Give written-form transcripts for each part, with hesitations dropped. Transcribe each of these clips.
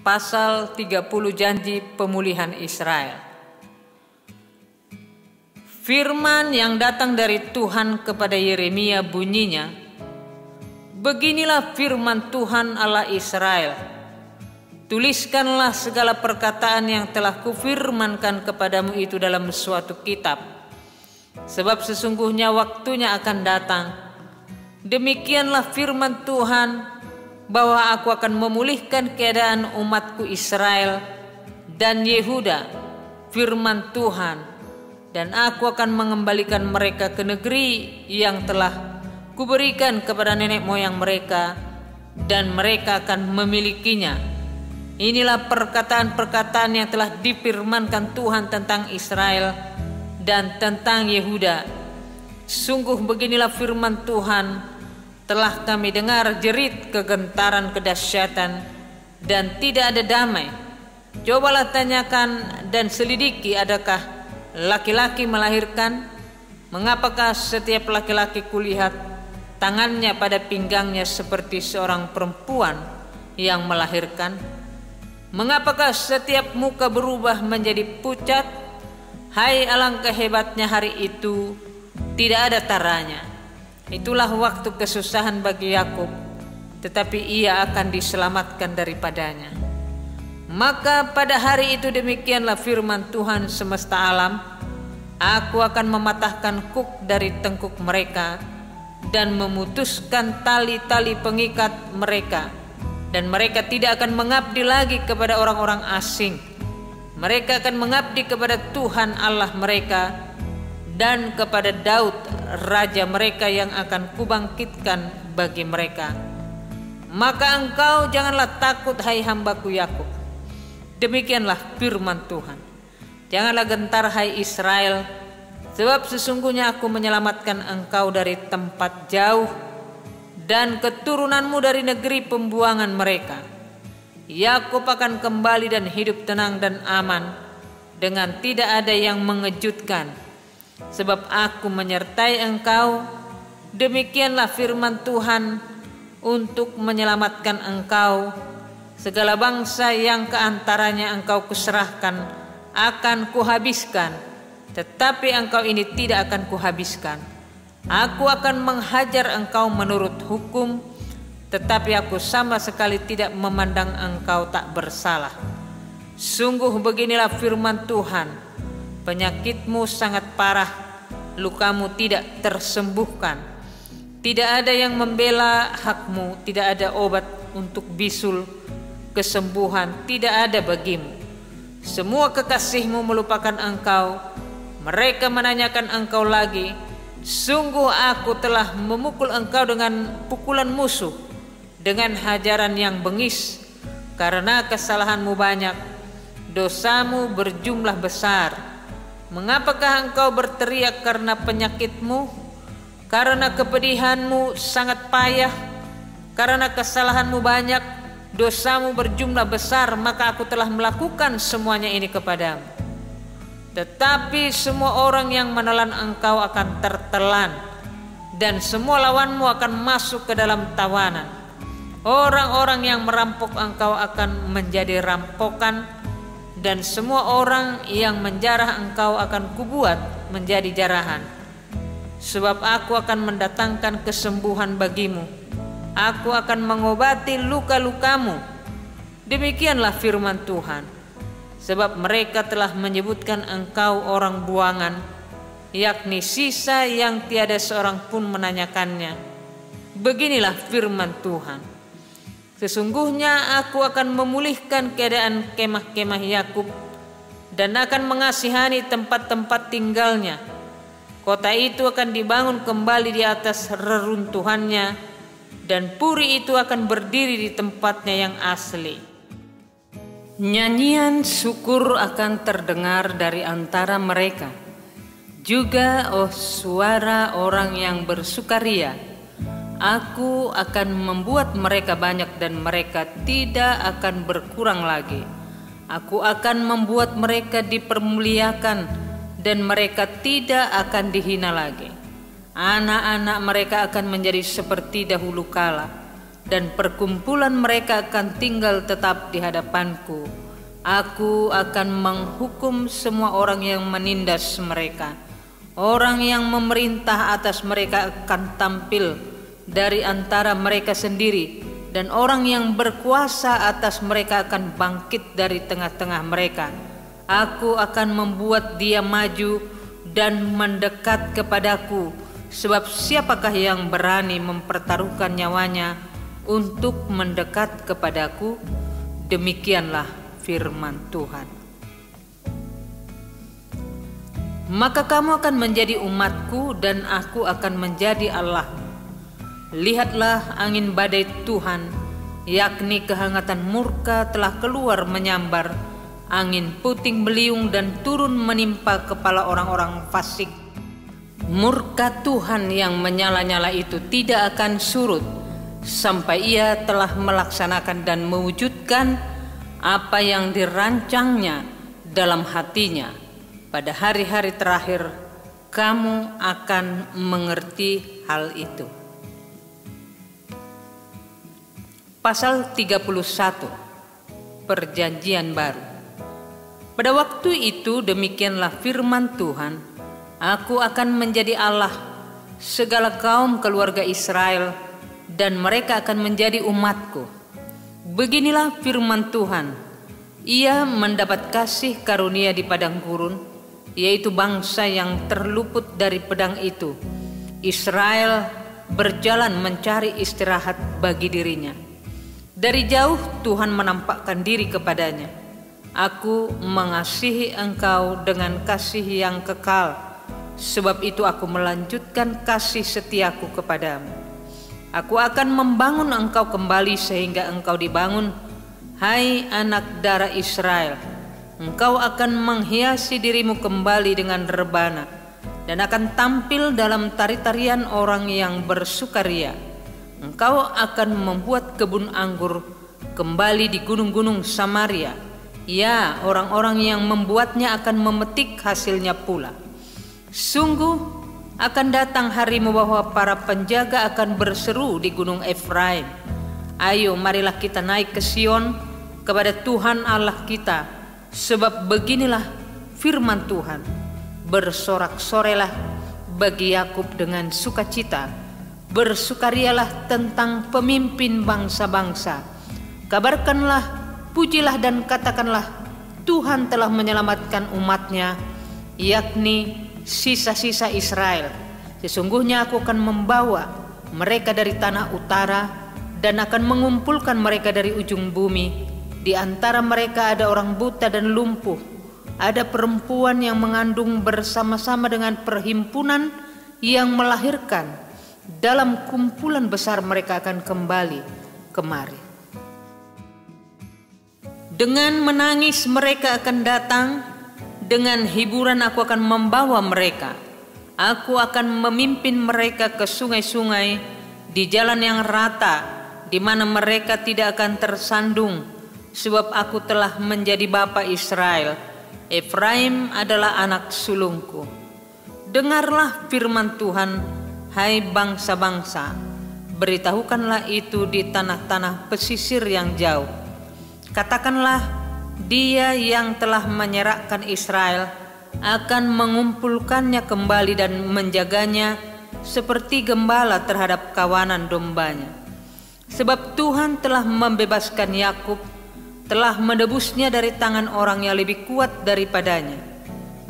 Pasal 30 Janji Pemulihan Israel. Firman yang datang dari Tuhan kepada Yeremia bunyinya, "Beginilah firman Tuhan Allah Israel, tuliskanlah segala perkataan yang telah kufirmankan kepadamu itu dalam suatu kitab, sebab sesungguhnya waktunya akan datang. Demikianlah firman Tuhan, bahwa aku akan memulihkan keadaan umatku Israel dan Yehuda, firman Tuhan, dan aku akan mengembalikan mereka ke negeri yang telah kuberikan kepada nenek moyang mereka, dan mereka akan memilikinya." Inilah perkataan-perkataan yang telah difirmankan Tuhan tentang Israel dan tentang Yehuda. Sungguh beginilah firman Tuhan, telah kami dengar jerit kegentaran kedahsyatan dan tidak ada damai. Cobalah tanyakan dan selidiki, adakah laki-laki melahirkan? Mengapakah setiap laki-laki kulihat tangannya pada pinggangnya seperti seorang perempuan yang melahirkan? Mengapakah setiap muka berubah menjadi pucat? Hai, alangkah hebatnya hari itu, tidak ada taranya. Itulah waktu kesusahan bagi Yakub, tetapi ia akan diselamatkan daripadanya. Maka pada hari itu demikianlah firman Tuhan semesta alam, aku akan mematahkan kuk dari tengkuk mereka dan memutuskan tali-tali pengikat mereka, dan mereka tidak akan mengabdi lagi kepada orang-orang asing. Mereka akan mengabdi kepada Tuhan Allah mereka dan kepada Daud raja mereka yang akan kubangkitkan bagi mereka. Maka engkau janganlah takut, hai hambaku Yakub. Demikianlah firman Tuhan. Janganlah gentar, hai Israel, sebab sesungguhnya aku menyelamatkan engkau dari tempat jauh dan keturunanmu dari negeri pembuangan mereka. Yakub akan kembali dan hidup tenang dan aman, dengan tidak ada yang mengejutkan, sebab aku menyertai engkau. Demikianlah firman Tuhan, untuk menyelamatkan engkau. Segala bangsa yang keantaranya engkau kuserahkan akan kuhabiskan, tetapi engkau ini tidak akan kuhabiskan. Aku akan menghajar engkau menurut hukum, tetapi aku sama sekali tidak memandang engkau tak bersalah. Sungguh beginilah firman Tuhan, penyakitmu sangat parah, lukamu tidak tersembuhkan. Tidak ada yang membela hakmu, tidak ada obat untuk bisul kesembuhan, tidak ada bagimu. Semua kekasihmu melupakan engkau, mereka menanyakan engkau lagi. Sungguh aku telah memukul engkau dengan pukulan musuh, dengan hajaran yang bengis, karena kesalahanmu banyak, dosamu berjumlah besar. Mengapakah engkau berteriak karena penyakitmu? Karena kepedihanmu sangat payah, karena kesalahanmu banyak, dosamu berjumlah besar, maka aku telah melakukan semuanya ini kepadamu. Tetapi semua orang yang menelan engkau akan tertelan, dan semua lawanmu akan masuk ke dalam tawanan. Orang-orang yang merampok engkau akan menjadi rampokan, dan semua orang yang menjarah engkau akan kubuat menjadi jarahan. Sebab aku akan mendatangkan kesembuhan bagimu, aku akan mengobati luka-lukamu. Demikianlah firman Tuhan. Sebab mereka telah menyebutkan engkau orang buangan, yakni sisa yang tiada seorang pun menanyakannya. Beginilah firman Tuhan, sesungguhnya aku akan memulihkan keadaan kemah-kemah Yakub dan akan mengasihani tempat-tempat tinggalnya. Kota itu akan dibangun kembali di atas reruntuhannya, dan puri itu akan berdiri di tempatnya yang asli. Nyanyian syukur akan terdengar dari antara mereka, juga suara orang yang bersukaria. Aku akan membuat mereka banyak dan mereka tidak akan berkurang lagi. Aku akan membuat mereka dipermuliakan dan mereka tidak akan dihina lagi. Anak-anak mereka akan menjadi seperti dahulu kala, dan perkumpulan mereka akan tinggal tetap di hadapanku. Aku akan menghukum semua orang yang menindas mereka. Orang yang memerintah atas mereka akan tampil dari antara mereka sendiri, dan orang yang berkuasa atas mereka akan bangkit dari tengah-tengah mereka. Aku akan membuat dia maju dan mendekat kepadaku, sebab siapakah yang berani mempertaruhkan nyawanya untuk mendekat kepadaku? Demikianlah firman Tuhan. Maka kamu akan menjadi umatku dan aku akan menjadi Allahmu. Lihatlah, angin badai Tuhan, yakni kehangatan murka, telah keluar menyambar. Angin puting beliung dan turun menimpa kepala orang-orang fasik. Murka Tuhan yang menyala-nyala itu tidak akan surut sampai ia telah melaksanakan dan mewujudkan apa yang dirancangnya dalam hatinya. Pada hari-hari terakhir kamu akan mengerti hal itu. Pasal 31, Perjanjian Baru. Pada waktu itu demikianlah firman Tuhan, aku akan menjadi Allah segala kaum keluarga Israel, dan mereka akan menjadi umatku. Beginilah firman Tuhan, ia mendapat kasih karunia di padang gurun, yaitu bangsa yang terluput dari pedang itu. Israel berjalan mencari istirahat bagi dirinya. Dari jauh Tuhan menampakkan diri kepadanya. Aku mengasihi engkau dengan kasih yang kekal, sebab itu aku melanjutkan kasih setiaku kepadamu. Aku akan membangun engkau kembali sehingga engkau dibangun, hai anak darah Israel. Engkau akan menghiasi dirimu kembali dengan rebana, dan akan tampil dalam tari-tarian orang yang bersukaria. Engkau akan membuat kebun anggur kembali di gunung-gunung Samaria. Ya, orang-orang yang membuatnya akan memetik hasilnya pula. Sungguh akan datang harimu bahwa para penjaga akan berseru di gunung Efraim, ayo marilah kita naik ke Sion kepada Tuhan Allah kita. Sebab beginilah firman Tuhan, bersorak-sorelah bagi Yakub dengan sukacita, bersukarialah tentang pemimpin bangsa-bangsa. Kabarkanlah, pujilah dan katakanlah, Tuhan telah menyelamatkan umatnya, yakni sisa-sisa Israel. Sesungguhnya aku akan membawa mereka dari tanah utara dan akan mengumpulkan mereka dari ujung bumi. Di antara mereka ada orang buta dan lumpuh, ada perempuan yang mengandung bersama-sama dengan perhimpunan yang melahirkan. Dalam kumpulan besar mereka akan kembali kemari. Dengan menangis mereka akan datang, dengan hiburan aku akan membawa mereka. Aku akan memimpin mereka ke sungai-sungai, di jalan yang rata, di mana mereka tidak akan tersandung, sebab aku telah menjadi bapa Israel. Efraim adalah anak sulungku. Dengarlah firman Tuhan, hai bangsa-bangsa, beritahukanlah itu di tanah-tanah pesisir yang jauh. Katakanlah, dia yang telah menyerahkan Israel akan mengumpulkannya kembali dan menjaganya seperti gembala terhadap kawanan dombanya. Sebab Tuhan telah membebaskan Yakub, telah menebusnya dari tangan orang yang lebih kuat daripadanya.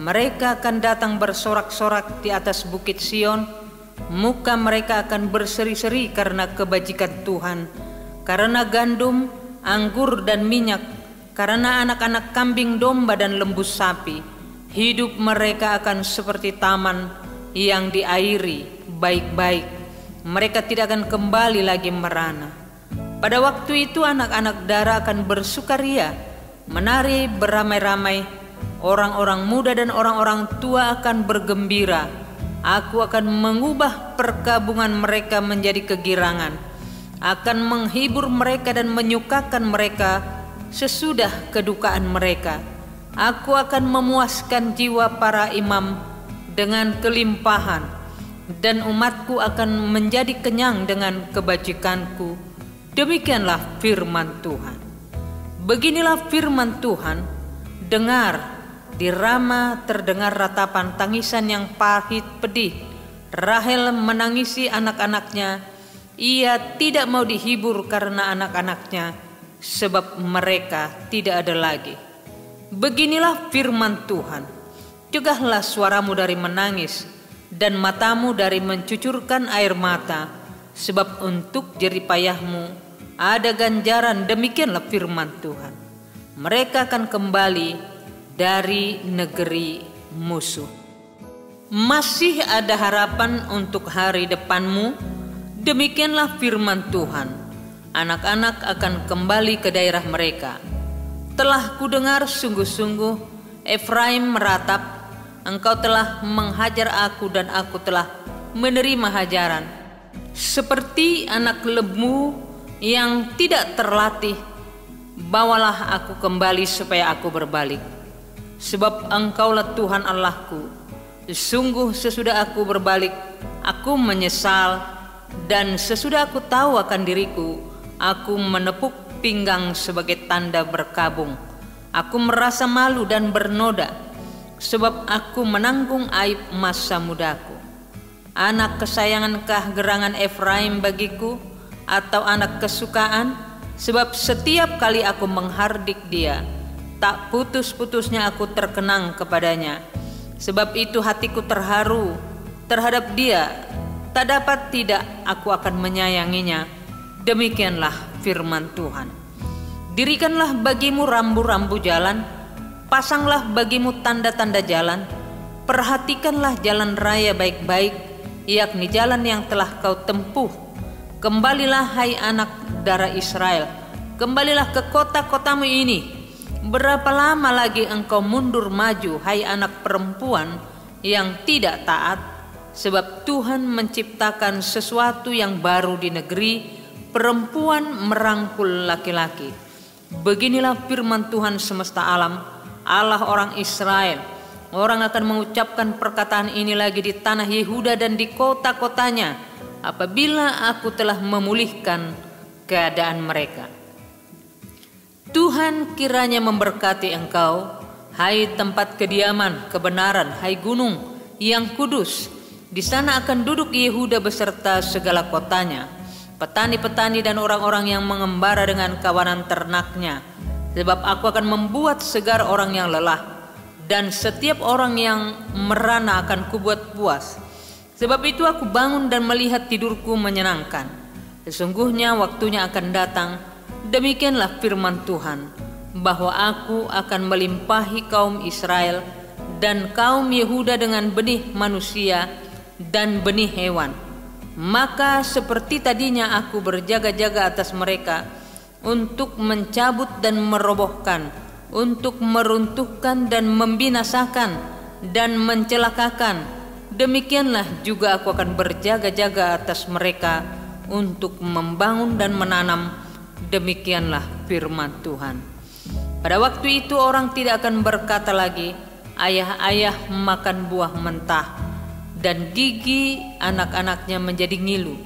Mereka akan datang bersorak-sorak di atas bukit Sion, muka mereka akan berseri-seri karena kebajikan Tuhan, karena gandum, anggur dan minyak, karena anak-anak kambing domba dan lembu sapi. Hidup mereka akan seperti taman yang diairi baik-baik. Mereka tidak akan kembali lagi merana. Pada waktu itu anak-anak darah akan bersukaria, menari beramai-ramai. Orang-orang muda dan orang-orang tua akan bergembira. Aku akan mengubah perkabungan mereka menjadi kegirangan, akan menghibur mereka dan menyukakan mereka sesudah kedukaan mereka. Aku akan memuaskan jiwa para imam dengan kelimpahan, dan umatku akan menjadi kenyang dengan kebajikanku. Demikianlah firman Tuhan. Beginilah firman Tuhan, dengar, di Rama terdengar ratapan tangisan yang pahit pedih. Rahel menangisi anak-anaknya. Ia tidak mau dihibur karena anak-anaknya, sebab mereka tidak ada lagi. Beginilah firman Tuhan, cegahlah suaramu dari menangis, dan matamu dari mencucurkan air mata, sebab untuk jerih payahmu ada ganjaran. Demikianlah firman Tuhan. Mereka akan kembali dari negeri musuh. Masih ada harapan untuk hari depanmu. Demikianlah firman Tuhan. Anak-anak akan kembali ke daerah mereka. Telah kudengar sungguh-sungguh Efraim meratap, engkau telah menghajar aku dan aku telah menerima hajaran. Seperti anak lembu yang tidak terlatih, bawalah aku kembali supaya aku berbalik. Sebab engkaulah Tuhan Allahku. Sungguh sesudah aku berbalik, aku menyesal, dan sesudah aku tahu akan diriku, aku menepuk pinggang sebagai tanda berkabung. Aku merasa malu dan bernoda, sebab aku menanggung aib masa mudaku. Anak kesayangankah gerangan Efraim bagiku, atau anak kesukaan? Sebab setiap kali aku menghardik dia, tak putus-putusnya aku terkenang kepadanya. Sebab itu hatiku terharu terhadap dia, tak dapat tidak aku akan menyayanginya. Demikianlah firman Tuhan. Dirikanlah bagimu rambu-rambu jalan, pasanglah bagimu tanda-tanda jalan, perhatikanlah jalan raya baik-baik, yakni jalan yang telah kau tempuh. Kembalilah hai anak darah Israel, kembalilah ke kota-kotamu ini. Berapa lama lagi engkau mundur maju, hai anak perempuan yang tidak taat? Sebab Tuhan menciptakan sesuatu yang baru di negeri, perempuan merangkul laki-laki. Beginilah firman Tuhan semesta alam, Allah orang Israel. Orang akan mengucapkan perkataan ini lagi di tanah Yehuda dan di kota-kotanya, apabila aku telah memulihkan keadaan mereka. Tuhan kiranya memberkati engkau, hai tempat kediaman kebenaran, hai gunung yang kudus. Di sana akan duduk Yehuda beserta segala kotanya, petani-petani dan orang-orang yang mengembara dengan kawanan ternaknya. Sebab aku akan membuat segar orang yang lelah, dan setiap orang yang merana akan kubuat puas. Sebab itu aku bangun dan melihat tidurku menyenangkan. Sesungguhnya waktunya akan datang, demikianlah firman Tuhan, bahwa aku akan melimpahi kaum Israel dan kaum Yehuda dengan benih manusia dan benih hewan. Maka seperti tadinya aku berjaga-jaga atas mereka untuk mencabut dan merobohkan, untuk meruntuhkan dan membinasakan dan mencelakakan, demikianlah juga aku akan berjaga-jaga atas mereka untuk membangun dan menanam. Demikianlah firman Tuhan. Pada waktu itu orang tidak akan berkata lagi, ayah-ayah makan buah mentah, dan gigi anak-anaknya menjadi ngilu.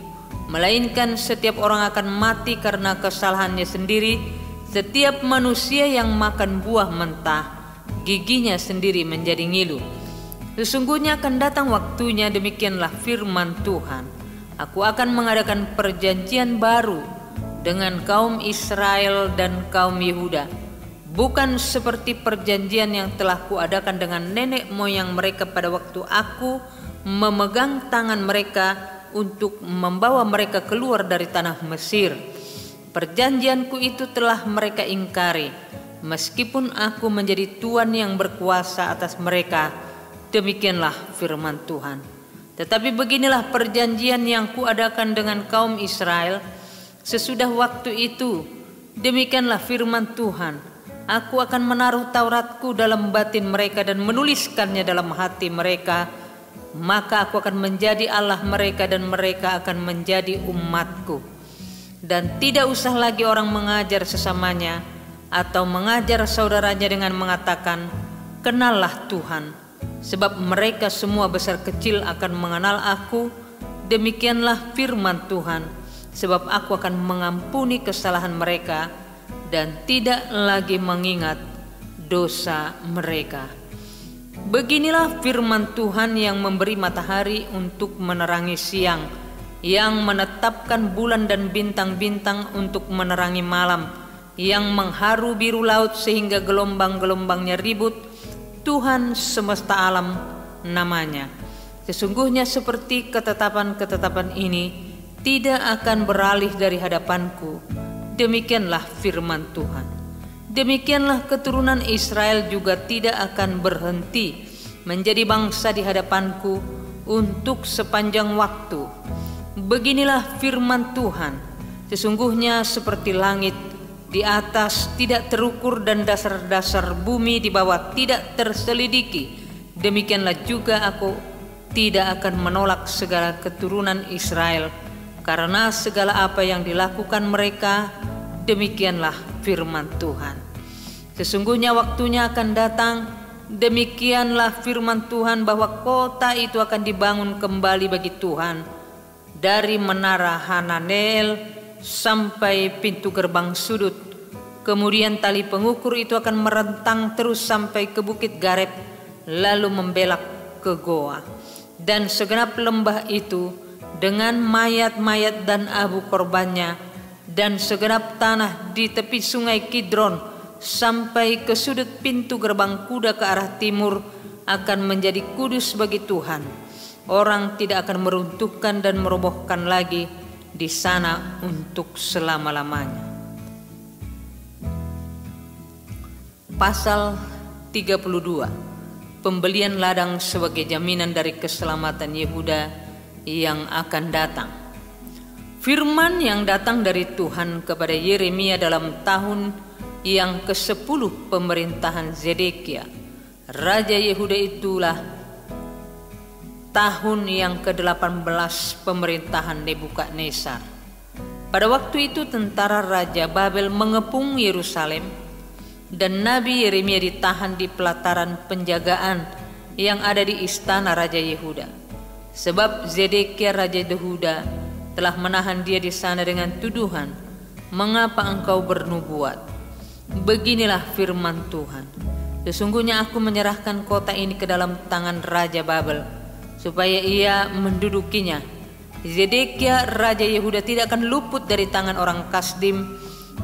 Melainkan setiap orang akan mati karena kesalahannya sendiri. Setiap manusia yang makan buah mentah, giginya sendiri menjadi ngilu. Sesungguhnya akan datang waktunya, demikianlah firman Tuhan, aku akan mengadakan perjanjian baru dengan kaum Israel dan kaum Yehuda, bukan seperti perjanjian yang telah kuadakan dengan nenek moyang mereka pada waktu aku memegang tangan mereka untuk membawa mereka keluar dari tanah Mesir. Perjanjianku itu telah mereka ingkari, meskipun aku menjadi Tuhan yang berkuasa atas mereka. Demikianlah firman Tuhan. Tetapi beginilah perjanjian yang kuadakan dengan kaum Israel sesudah waktu itu. Demikianlah firman Tuhan, aku akan menaruh Tauratku dalam batin mereka dan menuliskannya dalam hati mereka. Maka aku akan menjadi Allah mereka dan mereka akan menjadi umatku. Dan tidak usah lagi orang mengajar sesamanya atau mengajar saudaranya dengan mengatakan, kenallah Tuhan. Sebab mereka semua besar kecil akan mengenal aku. Demikianlah firman Tuhan. sebab aku akan mengampuni kesalahan mereka dan tidak lagi mengingat dosa mereka. Beginilah firman Tuhan yang memberi matahari untuk menerangi siang, yang menetapkan bulan dan bintang-bintang untuk menerangi malam, yang mengharu biru laut sehingga gelombang-gelombangnya ribut. Tuhan semesta alam namanya. Sesungguhnya seperti ketetapan-ketetapan ini tidak akan beralih dari hadapanku. Demikianlah firman Tuhan. Demikianlah keturunan Israel juga tidak akan berhenti menjadi bangsa di hadapanku untuk sepanjang waktu. Beginilah firman Tuhan. Sesungguhnya seperti langit di atas tidak terukur dan dasar-dasar bumi di bawah tidak terselidiki, demikianlah juga aku tidak akan menolak segala keturunan Israel, karena segala apa yang dilakukan mereka, demikianlah firman Tuhan. Sesungguhnya waktunya akan datang, demikianlah firman Tuhan, bahwa kota itu akan dibangun kembali bagi Tuhan, dari menara Hananel sampai pintu gerbang sudut. Kemudian tali pengukur itu akan merentang terus sampai ke bukit Gareb, lalu membelak ke goa. Dan segenap lembah itu dengan mayat-mayat dan abu korbannya, dan segenap tanah di tepi sungai Kidron sampai ke sudut pintu gerbang kuda ke arah timur akan menjadi kudus bagi Tuhan. Orang tidak akan meruntuhkan dan merobohkan lagi di sana untuk selama-lamanya. Pasal 32. Pembelian ladang sebagai jaminan dari keselamatan Yehuda yang akan datang. Firman yang datang dari Tuhan kepada Yeremia dalam tahun yang ke-10 pemerintahan Zedekia, Raja Yehuda, itulah tahun yang ke-18 pemerintahan Nebukadnezar. Pada waktu itu tentara Raja Babel mengepung Yerusalem, dan Nabi Yeremia ditahan di pelataran penjagaan yang ada di istana Raja Yehuda. Sebab Zedekia Raja Yehuda telah menahan dia di sana dengan tuduhan, "Mengapa engkau bernubuat?" Beginilah firman Tuhan. Sesungguhnya aku menyerahkan kota ini ke dalam tangan Raja Babel, supaya ia mendudukinya. Zedekia Raja Yehuda tidak akan luput dari tangan orang Kasdim,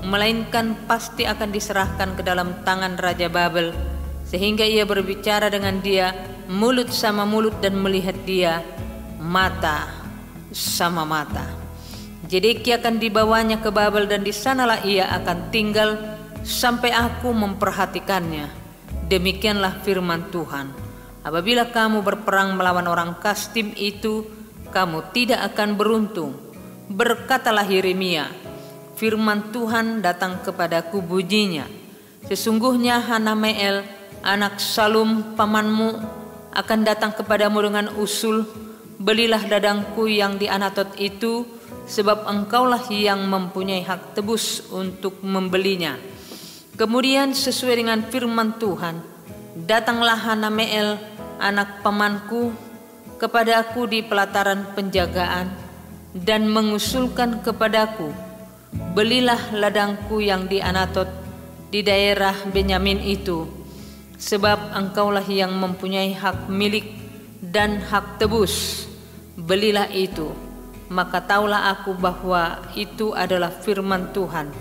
melainkan pasti akan diserahkan ke dalam tangan Raja Babel, sehingga ia berbicara dengan dia mulut sama mulut dan melihat dia mata sama mata. Zedekia akan dibawanya ke Babel, dan di sanalah ia akan tinggal sampai aku memperhatikannya. Demikianlah firman Tuhan. Apabila kamu berperang melawan orang Kasdim itu, kamu tidak akan beruntung. Berkatalah Yeremia, firman Tuhan datang kepadaku bunyinya, sesungguhnya Hanameel anak Salum pamanmu akan datang kepadamu dengan usul, belilah ladangku yang di Anatot itu, sebab engkaulah yang mempunyai hak tebus untuk membelinya. Kemudian sesuai dengan firman Tuhan, datanglah Hanameel anak pamanku kepadaku di pelataran penjagaan dan mengusulkan kepadaku, belilah ladangku yang di Anatot di daerah Benyamin itu, sebab engkaulah yang mempunyai hak milik dan hak tebus. Belilah itu. Maka taulah aku bahwa itu adalah firman Tuhan.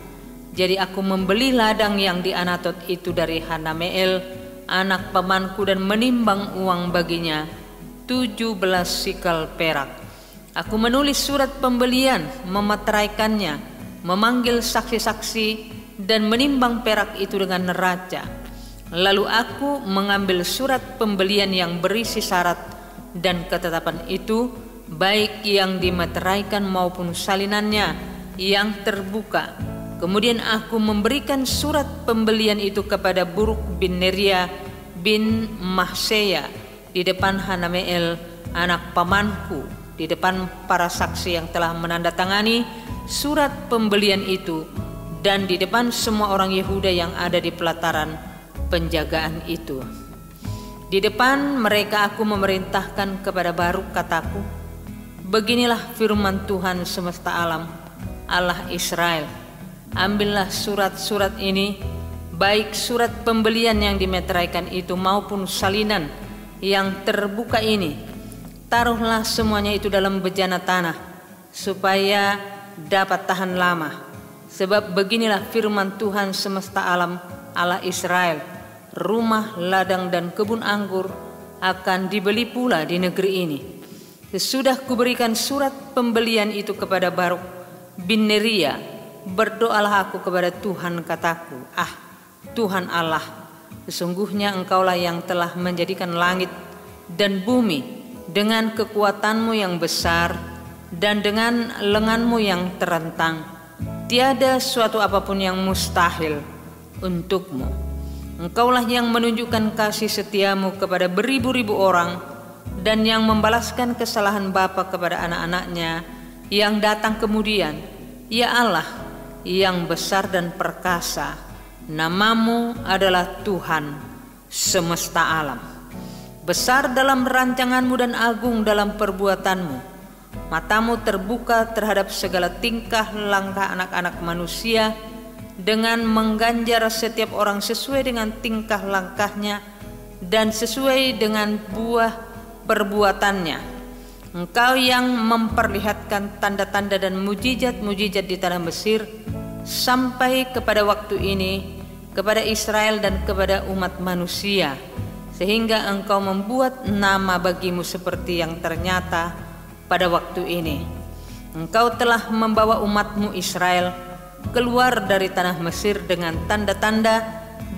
Jadi aku membeli ladang yang di Anatot itu dari Hanameel anak pamanku, dan menimbang uang baginya 17 sikal perak. Aku menulis surat pembelian, memeteraikannya, memanggil saksi-saksi, dan menimbang perak itu dengan neraca. Lalu aku mengambil surat pembelian yang berisi syarat dan ketetapan itu, baik yang dimeteraikan maupun salinannya yang terbuka. Kemudian aku memberikan surat pembelian itu kepada Buruk bin Neria bin Mahseya di depan Hanameel anak pamanku, di depan para saksi yang telah menandatangani surat pembelian itu, dan di depan semua orang Yehuda yang ada di pelataran penjagaan itu. Di depan mereka aku memerintahkan kepada Baruk, kataku, beginilah firman Tuhan semesta alam, Allah Israel, ambillah surat-surat ini, baik surat pembelian yang dimeteraikan itu maupun salinan yang terbuka ini. Taruhlah semuanya itu dalam bejana tanah, supaya dapat tahan lama. Sebab beginilah firman Tuhan semesta alam, Allah Israel, rumah, ladang, dan kebun anggur akan dibeli pula di negeri ini. Sesudah kuberikan surat pembelian itu kepada Baruk bin Neria, berdoalah aku kepada Tuhan, kataku, Tuhan Allah, sesungguhnya Engkaulah yang telah menjadikan langit dan bumi dengan kekuatanmu yang besar dan dengan lenganmu yang terentang. Tiada suatu apapun yang mustahil untukmu. Engkaulah yang menunjukkan kasih setiamu kepada beribu-ribu orang dan yang membalaskan kesalahan bapa kepada anak-anaknya yang datang kemudian. Ya Allah yang besar dan perkasa, namamu adalah Tuhan semesta alam. Besar dalam rancanganmu dan agung dalam perbuatanmu. Matamu terbuka terhadap segala tingkah langkah anak-anak manusia, dengan mengganjar setiap orang sesuai dengan tingkah langkahnya dan sesuai dengan buah perbuatannya. Engkau yang memperlihatkan tanda-tanda dan mujizat-mujizat di tanah Mesir sampai kepada waktu ini kepada Israel dan kepada umat manusia, sehingga Engkau membuat nama bagimu seperti yang ternyata pada waktu ini. Engkau telah membawa umatmu Israel keluar dari tanah Mesir dengan tanda-tanda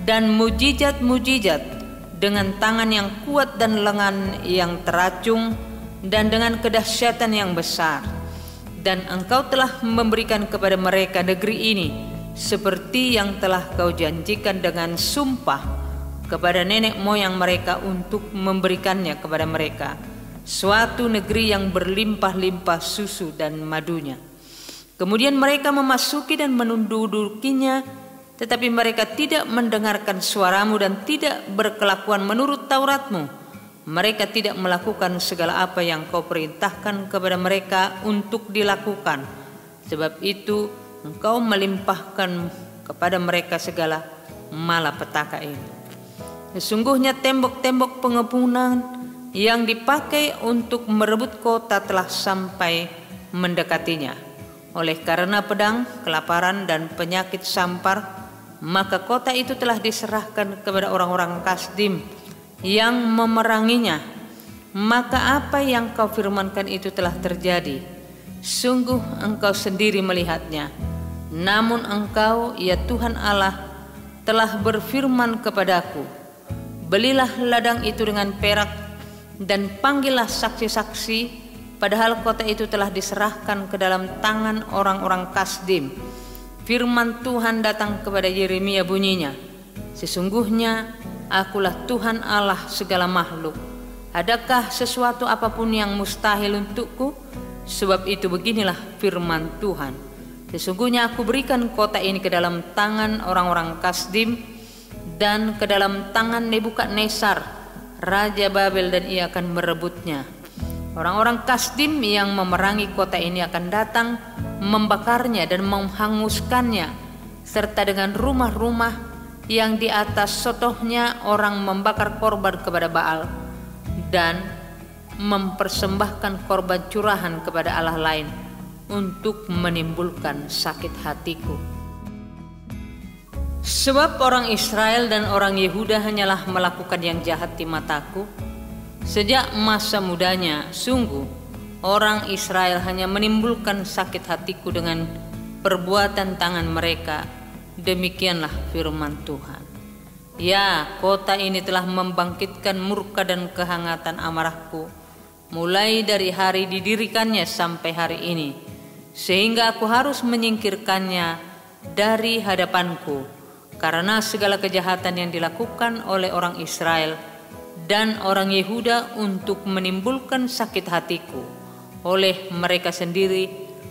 dan mujizat-mujizat, dengan tangan yang kuat dan lengan yang teracung, dan dengan kedahsyatan yang besar. Dan Engkau telah memberikan kepada mereka negeri ini seperti yang telah Kau janjikan dengan sumpah kepada nenek moyang mereka untuk memberikannya kepada mereka, suatu negeri yang berlimpah-limpah susu dan madunya. Kemudian mereka memasuki dan mendudukinya, tetapi mereka tidak mendengarkan suaramu dan tidak berkelakuan menurut Tauratmu. Mereka tidak melakukan segala apa yang Kau perintahkan kepada mereka untuk dilakukan. Sebab itu Engkau melimpahkan kepada mereka segala malapetaka ini. Sesungguhnya tembok-tembok pengepungan yang dipakai untuk merebut kota telah sampai mendekatinya. Oleh karena pedang, kelaparan, dan penyakit sampar, maka kota itu telah diserahkan kepada orang-orang Kasdim yang memeranginya. Maka apa yang Kau firmankan itu telah terjadi. Sungguh Engkau sendiri melihatnya. Namun Engkau, ya Tuhan Allah, telah berfirman kepadaku, belilah ladang itu dengan perak dan panggillah saksi-saksi, padahal kota itu telah diserahkan ke dalam tangan orang-orang Kasdim. Firman Tuhan datang kepada Yeremia bunyinya, sesungguhnya Akulah Tuhan Allah segala makhluk. Adakah sesuatu apapun yang mustahil untukku? Sebab itu beginilah firman Tuhan, sesungguhnya aku berikan kota ini ke dalam tangan orang-orang Kasdim dan ke dalam tangan Nebukadnezar Raja Babel, dan ia akan merebutnya. Orang-orang Kasdim yang memerangi kota ini akan datang, membakarnya dan menghanguskannya, serta dengan rumah-rumah yang di atas sotohnya orang membakar korban kepada Baal dan mempersembahkan korban curahan kepada Allah lain untuk menimbulkan sakit hatiku. Sebab orang Israel dan orang Yehuda hanyalah melakukan yang jahat di mataku. Sejak masa mudanya, sungguh orang Israel hanya menimbulkan sakit hatiku dengan perbuatan tangan mereka. Demikianlah firman Tuhan. Ya, kota ini telah membangkitkan murka dan kehangatan amarahku, mulai dari hari didirikannya sampai hari ini, sehingga aku harus menyingkirkannya dari hadapanku, karena segala kejahatan yang dilakukan oleh orang Israel dan orang Yehuda untuk menimbulkan sakit hatiku oleh mereka sendiri,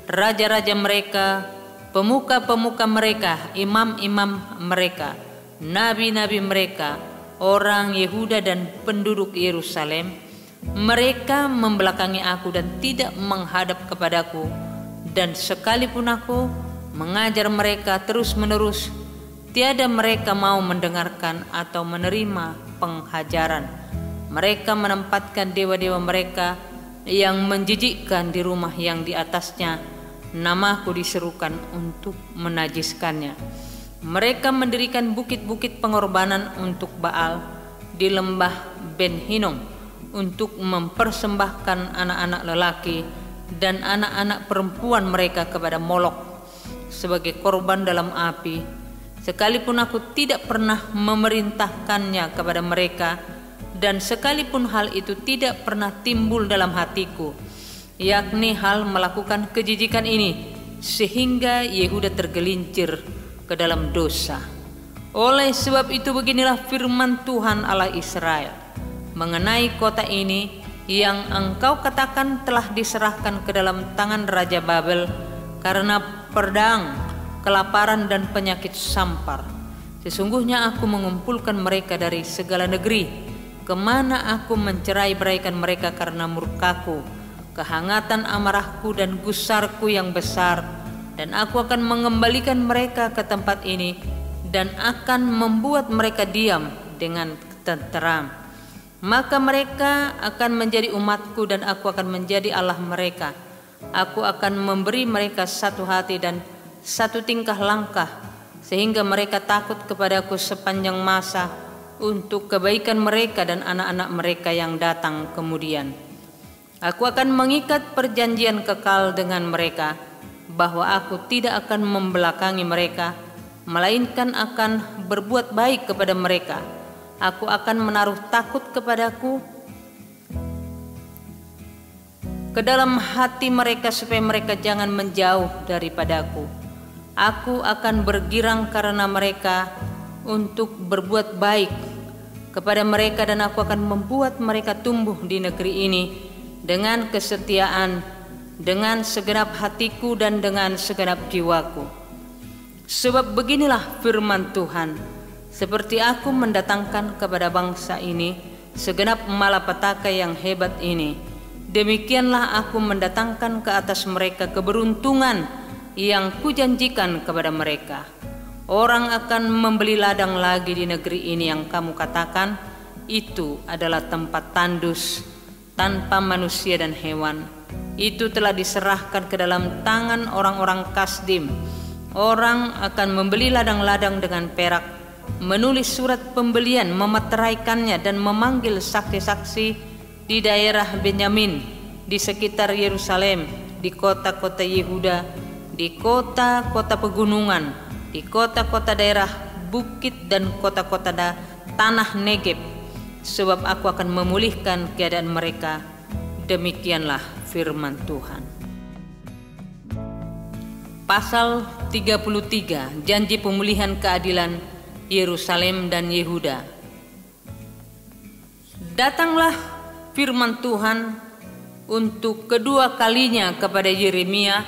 raja-raja mereka, pemuka-pemuka mereka, imam-imam mereka, nabi-nabi mereka, orang Yehuda dan penduduk Yerusalem. Mereka membelakangi aku dan tidak menghadap kepadaku Dan sekalipun aku mengajar mereka terus-menerus, tiada mereka mau mendengarkan atau menerima penghajaran. Mereka menempatkan dewa-dewa mereka yang menjijikkan di rumah yang di atasnya namaku diserukan untuk menajiskannya. Mereka mendirikan bukit-bukit pengorbanan untuk Baal di lembah Ben Hinnom untuk mempersembahkan anak-anak lelaki dan anak-anak perempuan mereka kepada Molok sebagai korban dalam api, sekalipun aku tidak pernah memerintahkannya kepada mereka, dan sekalipun hal itu tidak pernah timbul dalam hatiku, yakni hal melakukan kejijikan ini, sehingga Yehuda tergelincir ke dalam dosa. Oleh sebab itu beginilah firman Tuhan Allah Israel mengenai kota ini yang engkau katakan telah diserahkan ke dalam tangan Raja Babel karena pedang, kelaparan dan penyakit sampar. Sesungguhnya aku mengumpulkan mereka dari segala negeri, kemana aku mencerai-beraikan mereka karena murkaku, kehangatan amarahku dan gusarku yang besar, dan aku akan mengembalikan mereka ke tempat ini dan akan membuat mereka diam dengan tenteram. Maka mereka akan menjadi umatku dan aku akan menjadi Allah mereka. Aku akan memberi mereka satu hati dan satu tingkah langkah, sehingga mereka takut kepadaku sepanjang masa untuk kebaikan mereka dan anak-anak mereka yang datang kemudian. Aku akan mengikat perjanjian kekal dengan mereka, bahwa aku tidak akan membelakangi mereka, melainkan akan berbuat baik kepada mereka. Aku akan menaruh takut kepadaku ke dalam hati mereka supaya mereka jangan menjauh daripadaku. Aku akan bergirang karena mereka untuk berbuat baik kepada mereka, dan aku akan membuat mereka tumbuh di negeri ini dengan kesetiaan, dengan segenap hatiku dan dengan segenap jiwaku. Sebab beginilah firman Tuhan, seperti aku mendatangkan kepada bangsa ini segenap malapetaka yang hebat ini, demikianlah aku mendatangkan ke atas mereka keberuntungan yang kujanjikan kepada mereka. Orang akan membeli ladang lagi di negeri ini yang kamu katakan itu adalah tempat tandus tanpa manusia dan hewan. Itu telah diserahkan ke dalam tangan orang-orang Kasdim. Orang akan membeli ladang-ladang dengan perak, menulis surat pembelian, memeteraikannya dan memanggil saksi-saksi di daerah Benyamin, di sekitar Yerusalem, di kota-kota Yehuda, di kota-kota pegunungan, di kota-kota daerah bukit dan kota-kota tanah Negeb, sebab aku akan memulihkan keadaan mereka. Demikianlah firman Tuhan. Pasal 33, janji pemulihan keadilan Yerusalem dan Yehuda. Datanglah firman Tuhan untuk kedua kalinya kepada Yeremia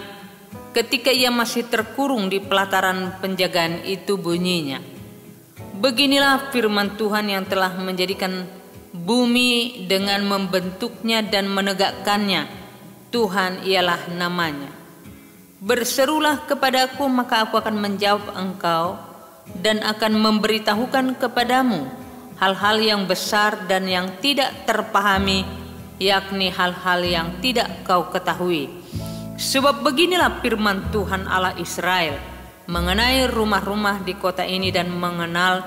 ketika ia masih terkurung di pelataran penjagaan itu, bunyinya, beginilah firman Tuhan yang telah menjadikan bumi dengan membentuknya dan menegakkannya. Tuhan ialah namanya. Berserulah kepadaku, maka aku akan menjawab engkau dan akan memberitahukan kepadamu hal-hal yang besar dan yang tidak terpahami, yakni hal-hal yang tidak kau ketahui. Sebab beginilah firman Tuhan Allah Israel mengenai rumah-rumah di kota ini dan mengenal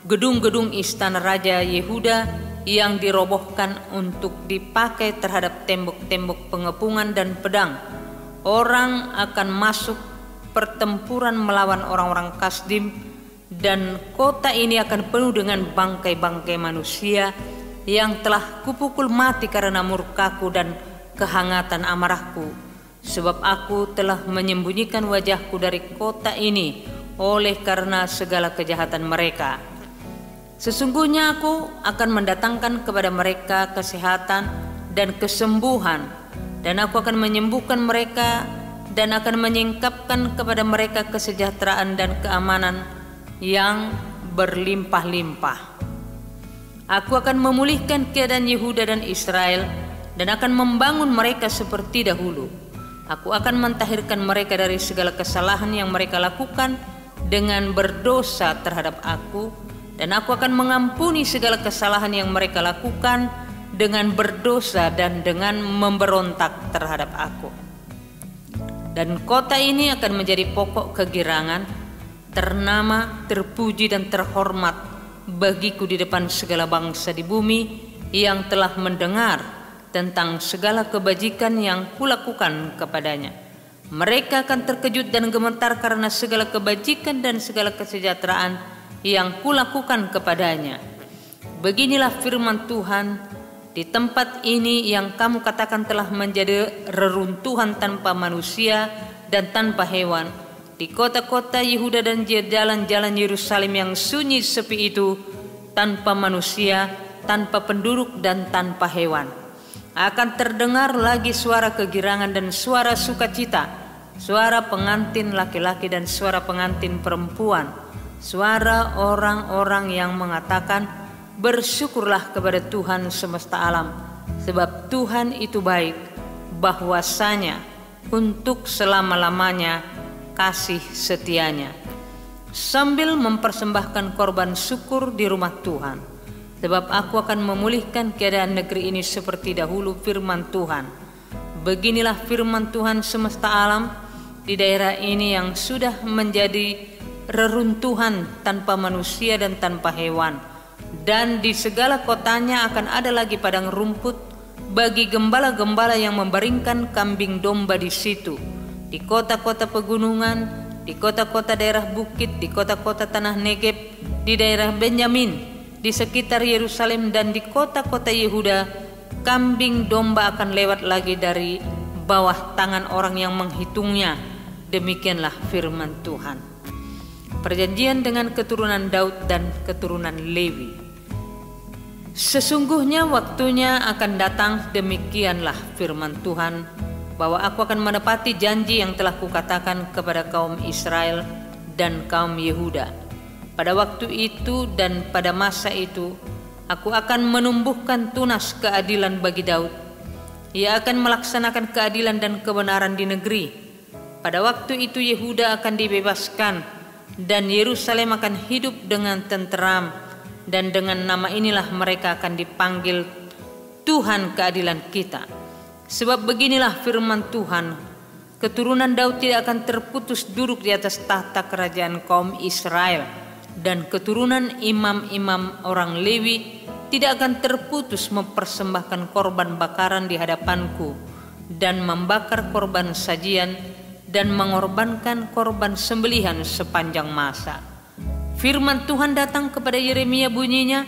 gedung-gedung istana Raja Yehuda yang dirobohkan untuk dipakai terhadap tembok-tembok pengepungan dan pedang. Orang akan masuk pertempuran melawan orang-orang Kasdim, dan kota ini akan penuh dengan bangkai-bangkai manusia yang telah kupukul mati karena murkaku dan kehangatan amarahku. Sebab aku telah menyembunyikan wajahku dari kota ini oleh karena segala kejahatan mereka. Sesungguhnya aku akan mendatangkan kepada mereka kesehatan dan kesembuhan, dan aku akan menyembuhkan mereka dan akan menyingkapkan kepada mereka kesejahteraan dan keamanan yang berlimpah-limpah. Aku akan memulihkan keadaan Yehuda dan Israel dan akan membangun mereka seperti dahulu. Aku akan mentahirkan mereka dari segala kesalahan yang mereka lakukan dengan berdosa terhadap aku, dan aku akan mengampuni segala kesalahan yang mereka lakukan dengan berdosa dan dengan memberontak terhadap aku. Dan kota ini akan menjadi pokok kegirangan, ternama, terpuji dan terhormat bagiku di depan segala bangsa di bumi yang telah mendengar tentang segala kebajikan yang kulakukan kepadanya. Mereka akan terkejut dan gemetar karena segala kebajikan dan segala kesejahteraan yang kulakukan kepadanya. Beginilah firman Tuhan, di tempat ini yang kamu katakan telah menjadi reruntuhan tanpa manusia dan tanpa hewan, di kota-kota Yehuda dan jalan-jalan Yerusalem yang sunyi sepi itu, tanpa manusia, tanpa penduduk dan tanpa hewan, akan terdengar lagi suara kegirangan dan suara sukacita, suara pengantin laki-laki dan suara pengantin perempuan, suara orang-orang yang mengatakan, bersyukurlah kepada Tuhan semesta alam, sebab Tuhan itu baik, bahwasanya untuk selama-lamanya kasih setianya. Sambil mempersembahkan korban syukur di rumah Tuhan, sebab aku akan memulihkan keadaan negeri ini seperti dahulu, firman Tuhan. Beginilah firman Tuhan semesta alam, di daerah ini yang sudah menjadi reruntuhan tanpa manusia dan tanpa hewan, dan di segala kotanya akan ada lagi padang rumput bagi gembala-gembala yang membaringkan kambing domba di situ, di kota-kota pegunungan, di kota-kota daerah bukit, di kota-kota tanah Negeb, di daerah Benyamin, di sekitar Yerusalem dan di kota-kota Yehuda, kambing domba akan lewat lagi dari bawah tangan orang yang menghitungnya. Demikianlah firman Tuhan. Perjanjian dengan keturunan Daud dan keturunan Lewi. Sesungguhnya waktunya akan datang, demikianlah firman Tuhan, bahwa aku akan menepati janji yang telah kukatakan kepada kaum Israel dan kaum Yehuda. Pada waktu itu dan pada masa itu, aku akan menumbuhkan tunas keadilan bagi Daud. Ia akan melaksanakan keadilan dan kebenaran di negeri. Pada waktu itu Yehuda akan dibebaskan dan Yerusalem akan hidup dengan tenteram, dan dengan nama inilah mereka akan dipanggil Tuhan keadilan kita. Sebab beginilah firman Tuhan, keturunan Daud tidak akan terputus duduk di atas tahta kerajaan kaum Israel, dan keturunan imam-imam orang Lewi tidak akan terputus mempersembahkan korban bakaran di hadapanku dan membakar korban sajian dan mengorbankan korban sembelihan sepanjang masa. Firman Tuhan datang kepada Yeremia bunyinya,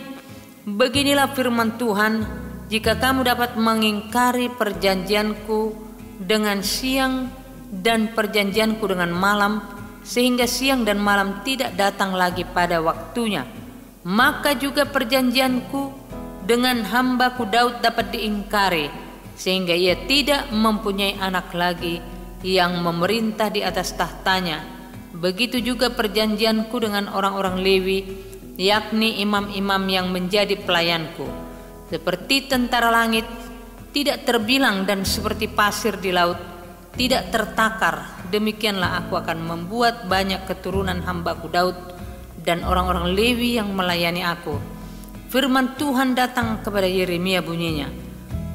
beginilah firman Tuhan, jika kamu dapat mengingkari perjanjianku dengan siang dan perjanjianku dengan malam, sehingga siang dan malam tidak datang lagi pada waktunya, maka juga perjanjianku dengan hambaku Daud dapat diingkari, sehingga ia tidak mempunyai anak lagi yang memerintah di atas tahtanya. Begitu juga perjanjianku dengan orang-orang Lewi, yakni imam-imam yang menjadi pelayanku. Seperti tentara langit tidak terbilang dan seperti pasir di laut tidak tertakar, demikianlah aku akan membuat banyak keturunan hambaku Daud dan orang-orang Lewi yang melayani aku. Firman Tuhan datang kepada Yeremia bunyinya,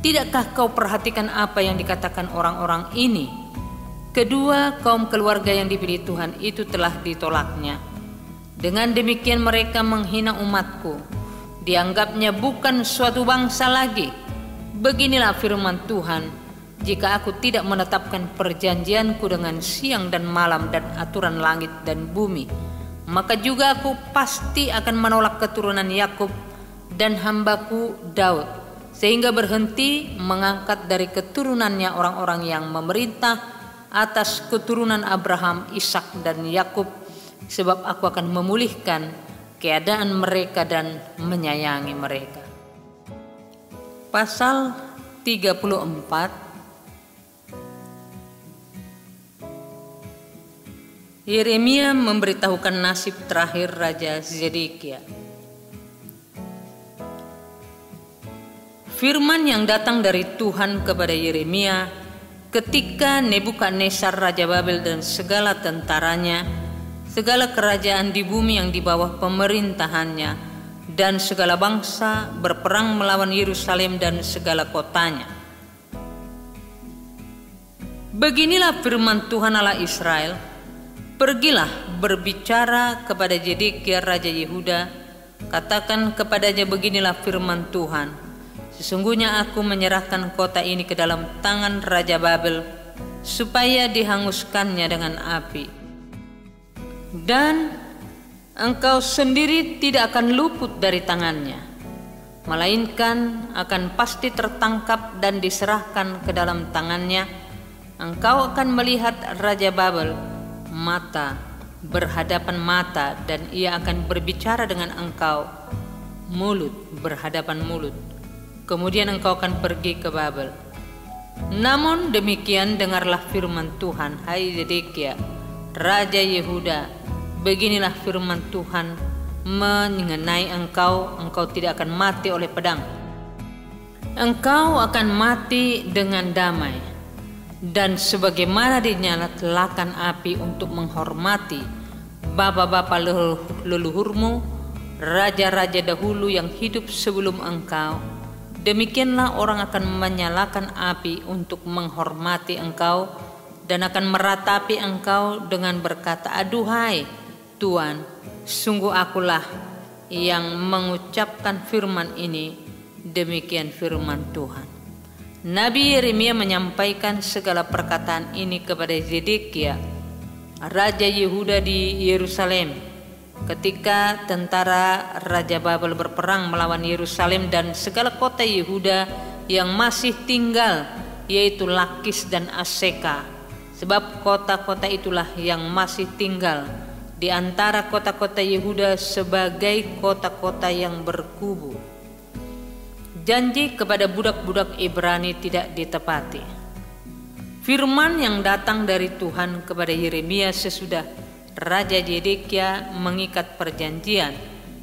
tidakkah kau perhatikan apa yang dikatakan orang-orang ini? Kedua kaum keluarga yang dipilih Tuhan itu telah ditolaknya. Dengan demikian mereka menghina umatku, dianggapnya bukan suatu bangsa lagi. Beginilah firman Tuhan, jika aku tidak menetapkan perjanjianku dengan siang dan malam dan aturan langit dan bumi, maka juga aku pasti akan menolak keturunan Yakub dan hambaku Daud, sehingga berhenti mengangkat dari keturunannya orang-orang yang memerintah atas keturunan Abraham, Ishak dan Yakub, sebab aku akan memulihkan keadaan mereka dan menyayangi mereka. Pasal 34. Yeremia memberitahukan nasib terakhir Raja Zedekia. Firman yang datang dari Tuhan kepada Yeremia ketika Nebukadnezar Raja Babel dan segala tentaranya, segala kerajaan di bumi yang di bawah pemerintahannya, dan segala bangsa berperang melawan Yerusalem dan segala kotanya. Beginilah firman Tuhan Allah Israel, pergilah berbicara kepada Zedekia Raja Yehuda, katakan kepadanya, beginilah firman Tuhan, sesungguhnya aku menyerahkan kota ini ke dalam tangan Raja Babel, supaya dihanguskannya dengan api. Dan engkau sendiri tidak akan luput dari tangannya, melainkan akan pasti tertangkap dan diserahkan ke dalam tangannya. Engkau akan melihat Raja Babel mata berhadapan mata, dan ia akan berbicara dengan engkau mulut berhadapan mulut. Kemudian engkau akan pergi ke Babel. Namun demikian, dengarlah firman Tuhan, hai Zedekia Raja Yehuda, beginilah firman Tuhan mengenai engkau, engkau tidak akan mati oleh pedang. Engkau akan mati dengan damai. Dan sebagaimana dinyalakan api untuk menghormati bapa-bapa leluhurmu, raja-raja dahulu yang hidup sebelum engkau, demikianlah orang akan menyalakan api untuk menghormati engkau, dan akan meratapi engkau dengan berkata, aduhai Tuhan, sungguh akulah yang mengucapkan firman ini. Demikian firman Tuhan. Nabi Yeremia menyampaikan segala perkataan ini kepada Zedekia Raja Yehuda di Yerusalem ketika tentara Raja Babel berperang melawan Yerusalem dan segala kota Yehuda yang masih tinggal, yaitu Lakis dan Aseka, sebab kota-kota itulah yang masih tinggal di antara kota-kota Yehuda sebagai kota-kota yang berkubu. Janji kepada budak-budak Ibrani tidak ditepati. Firman yang datang dari Tuhan kepada Yeremia sesudah Raja Zedekia mengikat perjanjian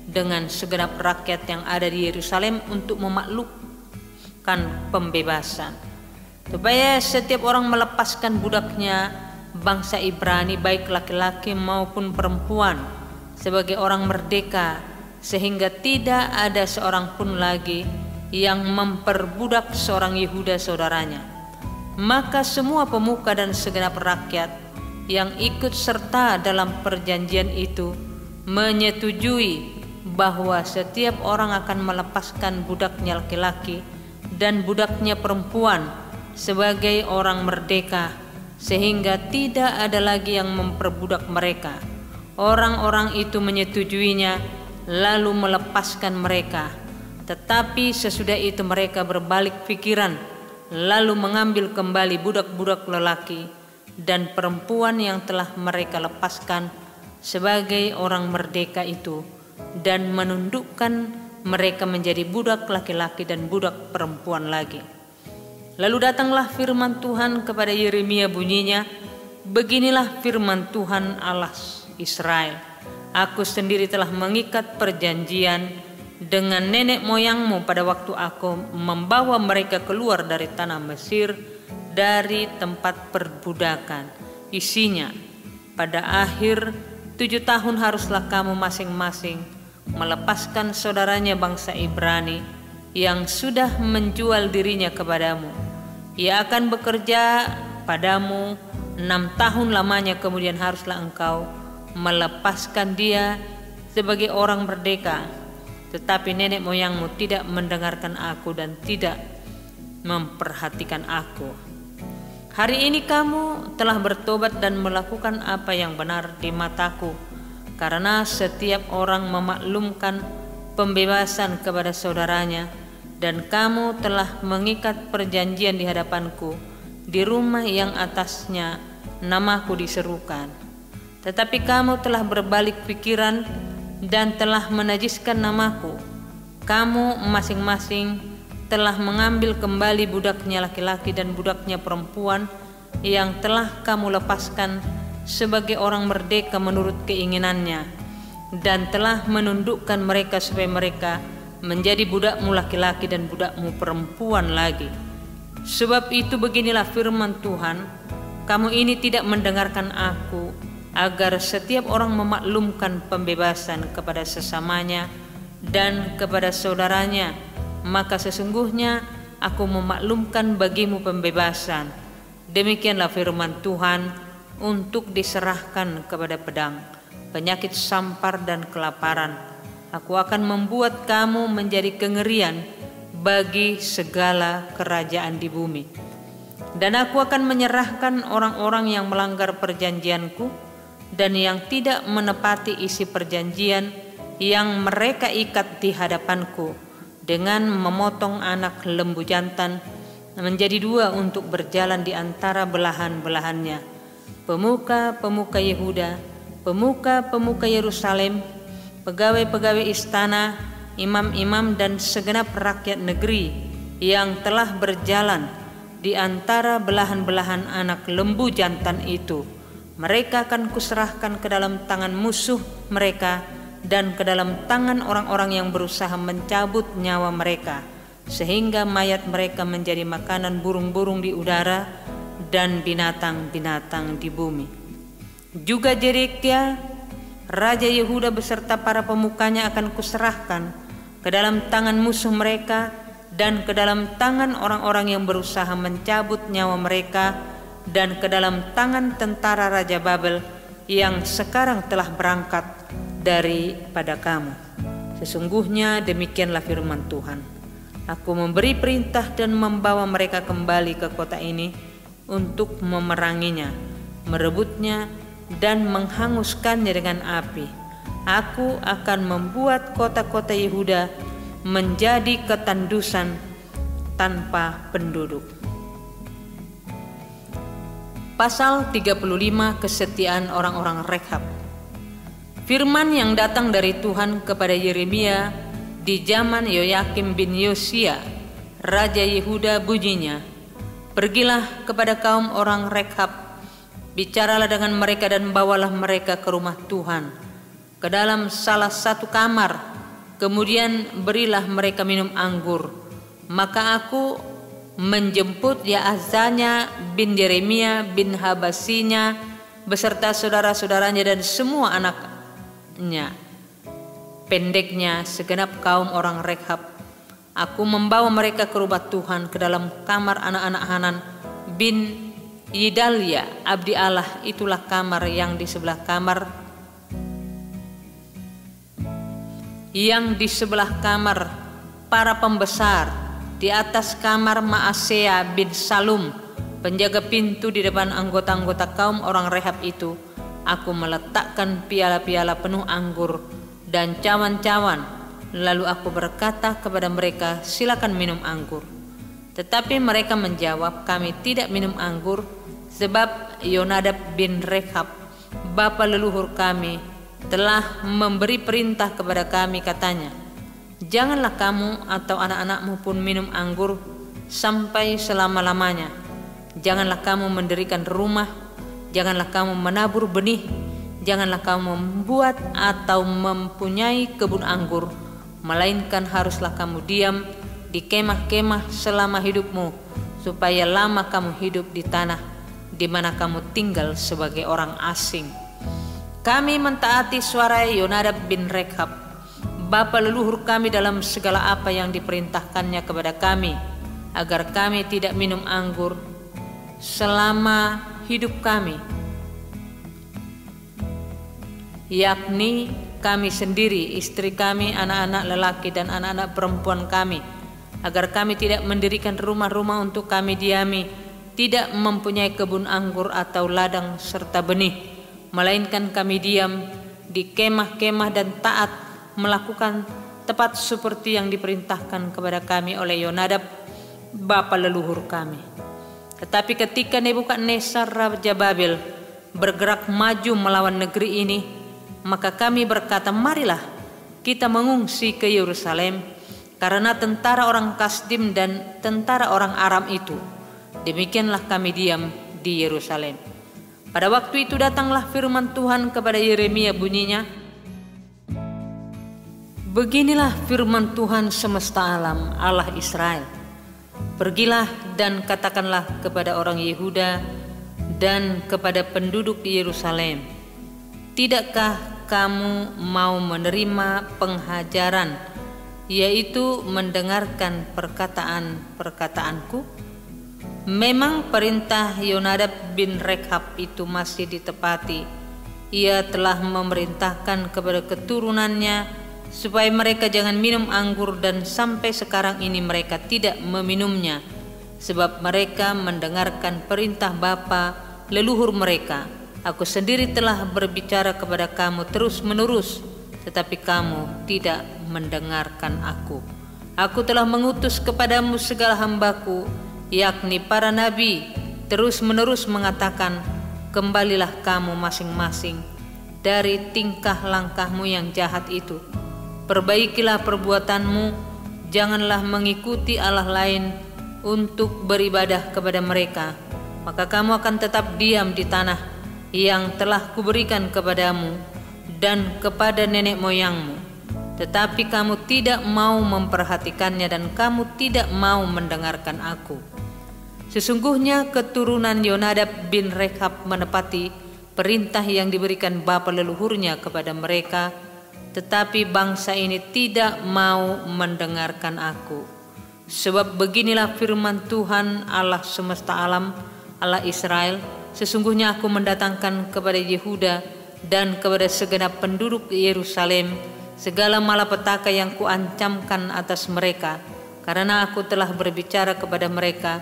dengan segenap rakyat yang ada di Yerusalem untuk memaklukkan pembebasan, supaya setiap orang melepaskan budaknya bangsa Ibrani, baik laki-laki maupun perempuan, sebagai orang merdeka, sehingga tidak ada seorang pun lagi yang memperbudak seorang Yehuda saudaranya. Maka semua pemuka dan segenap rakyat yang ikut serta dalam perjanjian itu menyetujui bahwa setiap orang akan melepaskan budaknya laki-laki dan budaknya perempuan sebagai orang merdeka, sehingga tidak ada lagi yang memperbudak mereka. Orang-orang itu menyetujuinya lalu melepaskan mereka. Tetapi sesudah itu mereka berbalik pikiran, lalu mengambil kembali budak-budak lelaki dan perempuan yang telah mereka lepaskan sebagai orang merdeka itu, dan menundukkan mereka menjadi budak laki-laki dan budak perempuan lagi. Lalu datanglah firman Tuhan kepada Yeremia, bunyinya, beginilah firman Tuhan Allah Israel, aku sendiri telah mengikat perjanjian dengan nenek moyangmu pada waktu aku membawa mereka keluar dari tanah Mesir, dari tempat perbudakan. Isinya, pada akhir 7 tahun haruslah kamu masing-masing melepaskan saudaranya bangsa Ibrani yang sudah menjual dirinya kepadamu. Ia akan bekerja padamu 6 tahun lamanya, kemudian haruslah engkau melepaskan dia sebagai orang merdeka. Tetapi nenek moyangmu tidak mendengarkan aku dan tidak memperhatikan aku. Hari ini kamu telah bertobat dan melakukan apa yang benar di mataku, karena setiap orang memaklumkan pembebasan kepada saudaranya, dan kamu telah mengikat perjanjian di hadapanku di rumah yang atasnya namaku diserukan. Tetapi kamu telah berbalik pikiran dan telah menajiskan namaku. Kamu masing-masing telah mengambil kembali budaknya laki-laki dan budaknya perempuan yang telah kamu lepaskan sebagai orang merdeka menurut keinginannya, dan telah menundukkan mereka supaya mereka menjadi budakmu laki-laki dan budakmu perempuan lagi. Sebab itu beginilah firman Tuhan, kamu ini tidak mendengarkan aku, agar setiap orang memaklumkan pembebasan kepada sesamanya dan kepada saudaranya, maka sesungguhnya aku memaklumkan bagimu pembebasan. Demikianlah firman Tuhan, untuk diserahkan kepada pedang, penyakit sampar dan kelaparan. Aku akan membuat kamu menjadi kengerian bagi segala kerajaan di bumi. Dan aku akan menyerahkan orang-orang yang melanggar perjanjianku dan yang tidak menepati isi perjanjian yang mereka ikat di hadapanku, dengan memotong anak lembu jantan menjadi dua untuk berjalan di antara belahan-belahannya. Pemuka-pemuka Yehuda, pemuka-pemuka Yerusalem, pegawai-pegawai istana, imam-imam dan segenap rakyat negeri yang telah berjalan di antara belahan-belahan anak lembu jantan itu, mereka akan kuserahkan ke dalam tangan musuh mereka dan ke dalam tangan orang-orang yang berusaha mencabut nyawa mereka, sehingga mayat mereka menjadi makanan burung-burung di udara dan binatang-binatang di bumi. Juga Zedekia raja Yehuda beserta para pemukanya akan kuserahkan ke dalam tangan musuh mereka dan ke dalam tangan orang-orang yang berusaha mencabut nyawa mereka dan ke dalam tangan tentara Raja Babel yang sekarang telah berangkat daripada kamu. Sesungguhnya demikianlah firman Tuhan, aku memberi perintah dan membawa mereka kembali ke kota ini untuk memeranginya, merebutnya dan menghanguskannya dengan api. Aku akan membuat kota-kota Yehuda menjadi ketandusan tanpa penduduk. Pasal 35, kesetiaan orang-orang Rekhab. Firman yang datang dari Tuhan kepada Yeremia di zaman Yoyakim bin Yosia, raja Yehuda, bunyinya, pergilah kepada kaum orang Rekhab, bicaralah dengan mereka dan bawalah mereka ke rumah Tuhan, ke dalam salah satu kamar, kemudian berilah mereka minum anggur. Maka aku menjemput Yaazanya bin Yeremia bin Habasinya beserta saudara-saudaranya dan semua anaknya, pendeknya, segenap kaum orang Rekhab. Aku membawa mereka ke rumah Tuhan, ke dalam kamar anak-anak Hanan bin Yidalia abdi Allah. Itulah kamar yang di sebelah kamar para pembesar, di atas kamar Maasea bin Salum, penjaga pintu. Di depan anggota-anggota kaum orang Rekhab itu aku meletakkan piala-piala penuh anggur dan cawan-cawan. Lalu aku berkata kepada mereka, silakan minum anggur. Tetapi mereka menjawab, kami tidak minum anggur, sebab Yonadab bin Rekhab, bapa leluhur kami, telah memberi perintah kepada kami, katanya, janganlah kamu atau anak-anakmu pun minum anggur sampai selama-lamanya. Janganlah kamu mendirikan rumah, janganlah kamu menabur benih, janganlah kamu membuat atau mempunyai kebun anggur, melainkan haruslah kamu diam di kemah-kemah selama hidupmu, supaya lama kamu hidup di tanah di mana kamu tinggal sebagai orang asing. Kami mentaati suara Yonadab bin Rekhab, bapa leluhur kami, dalam segala apa yang diperintahkannya kepada kami, agar kami tidak minum anggur selama hidup kami, yakni kami sendiri, istri kami, anak-anak lelaki dan anak-anak perempuan kami, agar kami tidak mendirikan rumah-rumah untuk kami diami, tidak mempunyai kebun anggur atau ladang serta benih, melainkan kami diam di kemah-kemah dan taat melakukan tepat seperti yang diperintahkan kepada kami oleh Yonadab, bapa leluhur kami. Tetapi ketika Nebukadnezar raja Babel bergerak maju melawan negeri ini, maka kami berkata, marilah kita mengungsi ke Yerusalem, karena tentara orang Kasdim dan tentara orang Aram itu. Demikianlah kami diam di Yerusalem. Pada waktu itu datanglah firman Tuhan kepada Yeremia, bunyinya, beginilah firman Tuhan semesta alam, Allah Israel. Pergilah dan katakanlah kepada orang Yehuda dan kepada penduduk Yerusalem, tidakkah kamu mau menerima penghajaran, yaitu mendengarkan perkataan-perkataanku? Memang perintah Yonadab bin Rekhab itu masih ditepati. Ia telah memerintahkan kepada keturunannya supaya mereka jangan minum anggur, dan sampai sekarang ini mereka tidak meminumnya, sebab mereka mendengarkan perintah bapa leluhur mereka. Aku sendiri telah berbicara kepada kamu terus-menerus, tetapi kamu tidak mendengarkan aku. Aku telah mengutus kepadamu segala hambaku, yakni para nabi, terus-menerus mengatakan, kembalilah kamu masing-masing dari tingkah langkahmu yang jahat itu. Perbaikilah perbuatanmu, janganlah mengikuti Allah lain untuk beribadah kepada mereka, maka kamu akan tetap diam di tanah yang telah kuberikan kepadamu dan kepada nenek moyangmu. Tetapi kamu tidak mau memperhatikannya dan kamu tidak mau mendengarkan aku. Sesungguhnya keturunan Yonadab bin Rekhab menepati perintah yang diberikan bapa leluhurnya kepada mereka, tetapi bangsa ini tidak mau mendengarkan aku. Sebab beginilah firman Tuhan Allah semesta alam, Allah Israel, sesungguhnya aku mendatangkan kepada Yehuda dan kepada segenap penduduk Yerusalem segala malapetaka yang kuancamkan atas mereka, karena aku telah berbicara kepada mereka,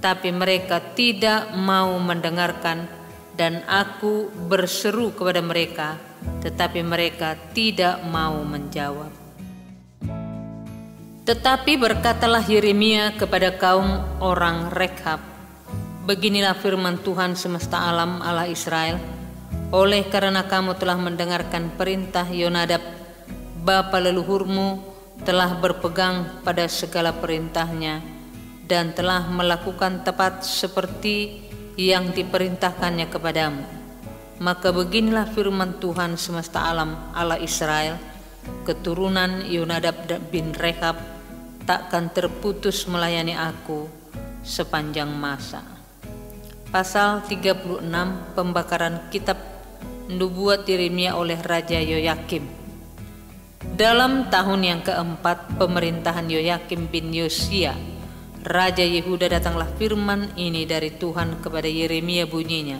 tapi mereka tidak mau mendengarkan, dan aku berseru kepada mereka, tetapi mereka tidak mau menjawab. Tetapi berkatalah Yeremia kepada kaum orang Rekhab, beginilah firman Tuhan semesta alam, Allah Israel, oleh karena kamu telah mendengarkan perintah Yonadab bapa leluhurmu, telah berpegang pada segala perintahnya, dan telah melakukan tepat seperti yang diperintahkannya kepadamu, maka beginilah firman Tuhan semesta alam, Allah Israel, keturunan Yonadab bin Rekhab takkan terputus melayani aku sepanjang masa. Pasal 36, pembakaran kitab nubuat Yeremia oleh Raja Yoyakim. Dalam tahun yang keempat pemerintahan Yoyakim bin Yosia, Raja Yehuda, datanglah firman ini dari Tuhan kepada Yeremia bunyinya,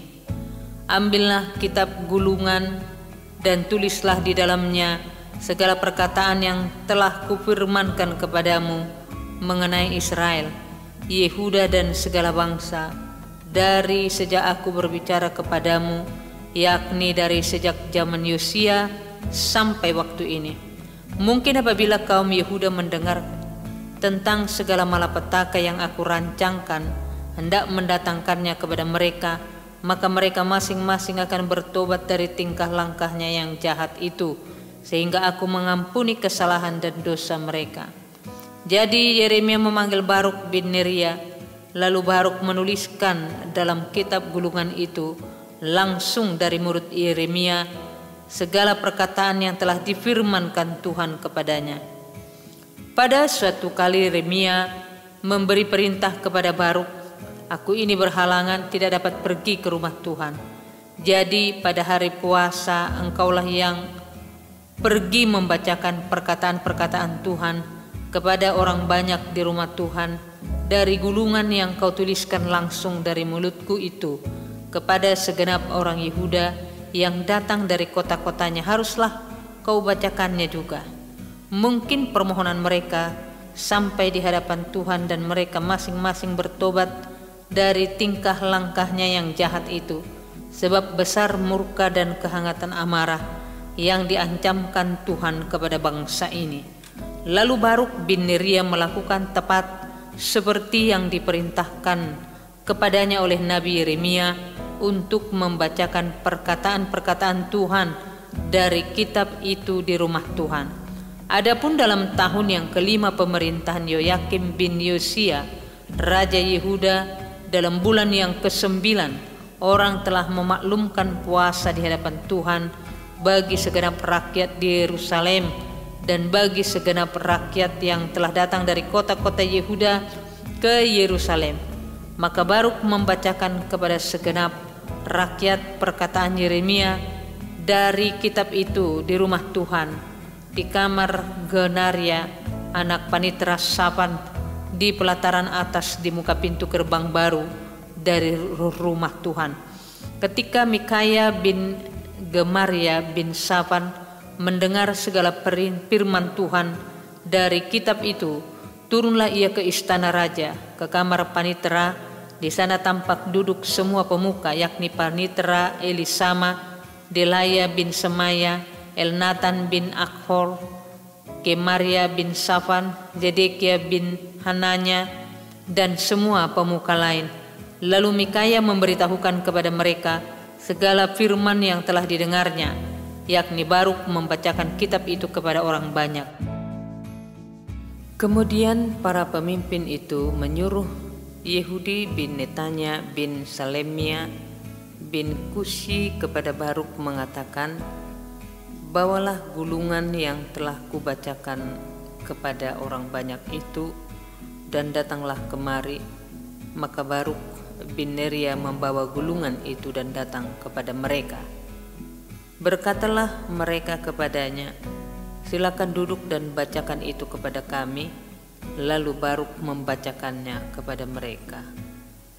ambillah kitab gulungan dan tulislah di dalamnya segala perkataan yang telah kufirmankan kepadamu mengenai Israel, Yehuda dan segala bangsa, dari sejak aku berbicara kepadamu, yakni dari sejak zaman Yosia sampai waktu ini. Mungkin apabila kaum Yehuda mendengar tentang segala malapetaka yang aku rancangkan hendak mendatangkannya kepada mereka, maka mereka masing-masing akan bertobat dari tingkah langkahnya yang jahat itu, sehingga aku mengampuni kesalahan dan dosa mereka. Jadi Yeremia memanggil Baruk bin Neria, lalu Baruk menuliskan dalam kitab gulungan itu langsung dari mulut Yeremia segala perkataan yang telah difirmankan Tuhan kepadanya. Pada suatu kali Yeremia memberi perintah kepada Baruk, aku ini berhalangan tidak dapat pergi ke rumah Tuhan. Jadi pada hari puasa engkaulah yang pergi membacakan perkataan-perkataan Tuhan kepada orang banyak di rumah Tuhan dari gulungan yang kau tuliskan langsung dari mulutku itu kepada segenap orang Yehuda yang datang dari kota-kotanya, haruslah kau bacakannya juga. Mungkin permohonan mereka sampai di hadapan Tuhan dan mereka masing-masing bertobat dari tingkah langkahnya yang jahat itu, sebab besar murka dan kehangatan amarah yang diancamkan Tuhan kepada bangsa ini. Lalu Baruk bin Neria melakukan tepat seperti yang diperintahkan kepadanya oleh Nabi Yeremia untuk membacakan perkataan-perkataan Tuhan dari kitab itu di rumah Tuhan. Adapun dalam tahun yang kelima pemerintahan Yoyakim bin Yosia, Raja Yehuda, dalam bulan yang ke-9, orang telah memaklumkan puasa di hadapan Tuhan bagi segenap rakyat di Yerusalem dan bagi segenap rakyat yang telah datang dari kota-kota Yehuda ke Yerusalem. Maka Baruk membacakan kepada segenap rakyat perkataan Yeremia dari kitab itu di rumah Tuhan, di kamar Genaria anak panitera Safan, di pelataran atas di muka pintu gerbang baru dari rumah Tuhan. Ketika Mikaya bin Gemaria bin Safan mendengar segala firman Tuhan dari kitab itu, turunlah ia ke istana raja, ke kamar panitera. Di sana tampak duduk semua pemuka, yakni panitera Elisama, Delaya bin Semaya, Elnatan bin Akhor, Gemaria bin Safan, Zedekia bin Hananya, dan semua pemuka lain. Lalu Mikaya memberitahukan kepada mereka segala firman yang telah didengarnya, yakni Baruk membacakan kitab itu kepada orang banyak. Kemudian para pemimpin itu menyuruh Yehudi bin Netanya bin Salemia bin Kushi kepada Baruk mengatakan, bawalah gulungan yang telah kubacakan kepada orang banyak itu dan datanglah kemari. Maka Baruk bin Neria membawa gulungan itu dan datang kepada mereka. Berkatalah mereka kepadanya, silakan duduk dan bacakan itu kepada kami. Lalu Baruk membacakannya kepada mereka.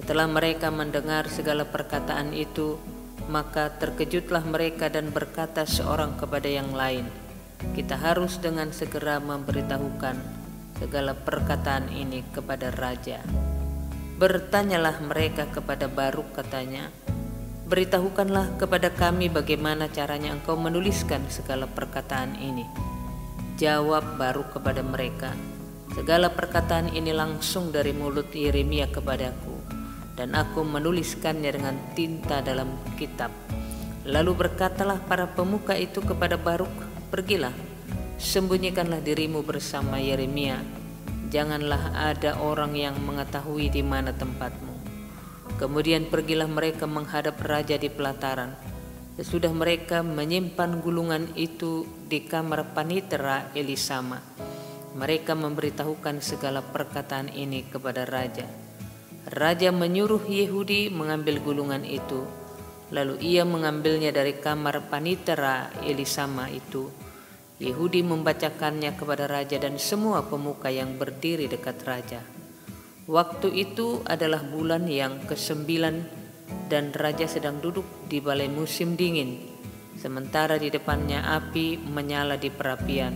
Setelah mereka mendengar segala perkataan itu, maka terkejutlah mereka dan berkata seorang kepada yang lain, kita harus dengan segera memberitahukan segala perkataan ini kepada raja. Bertanyalah mereka kepada Baruk, katanya, beritahukanlah kepada kami bagaimana caranya engkau menuliskan segala perkataan ini. Jawab Baruk kepada mereka, segala perkataan ini langsung dari mulut Yeremia kepadaku, dan aku menuliskannya dengan tinta dalam kitab. Lalu berkatalah para pemuka itu kepada Baruk, pergilah, sembunyikanlah dirimu bersama Yeremia, janganlah ada orang yang mengetahui di mana tempatmu. Kemudian pergilah mereka menghadap raja di pelataran. Sesudah mereka menyimpan gulungan itu di kamar panitera Elisama, mereka memberitahukan segala perkataan ini kepada raja. Raja menyuruh Yehudi mengambil gulungan itu, lalu ia mengambilnya dari kamar panitera Elisama itu. Yehudi membacakannya kepada raja dan semua pemuka yang berdiri dekat raja. Waktu itu adalah bulan yang ke-9 dan raja sedang duduk di balai musim dingin, sementara di depannya api menyala di perapian.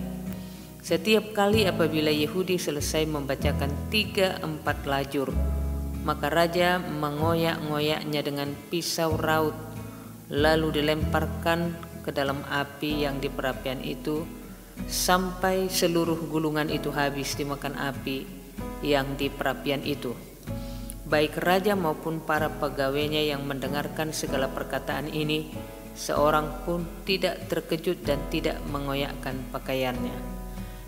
Setiap kali apabila Yehudi selesai membacakan 3-4 lajur, maka raja mengoyak-ngoyaknya dengan pisau raut, lalu dilemparkan ke dalam api yang di perapian itu, sampai seluruh gulungan itu habis dimakan api yang di perapian itu. Baik raja maupun para pegawainya yang mendengarkan segala perkataan ini, seorang pun tidak terkejut dan tidak mengoyakkan pakaiannya.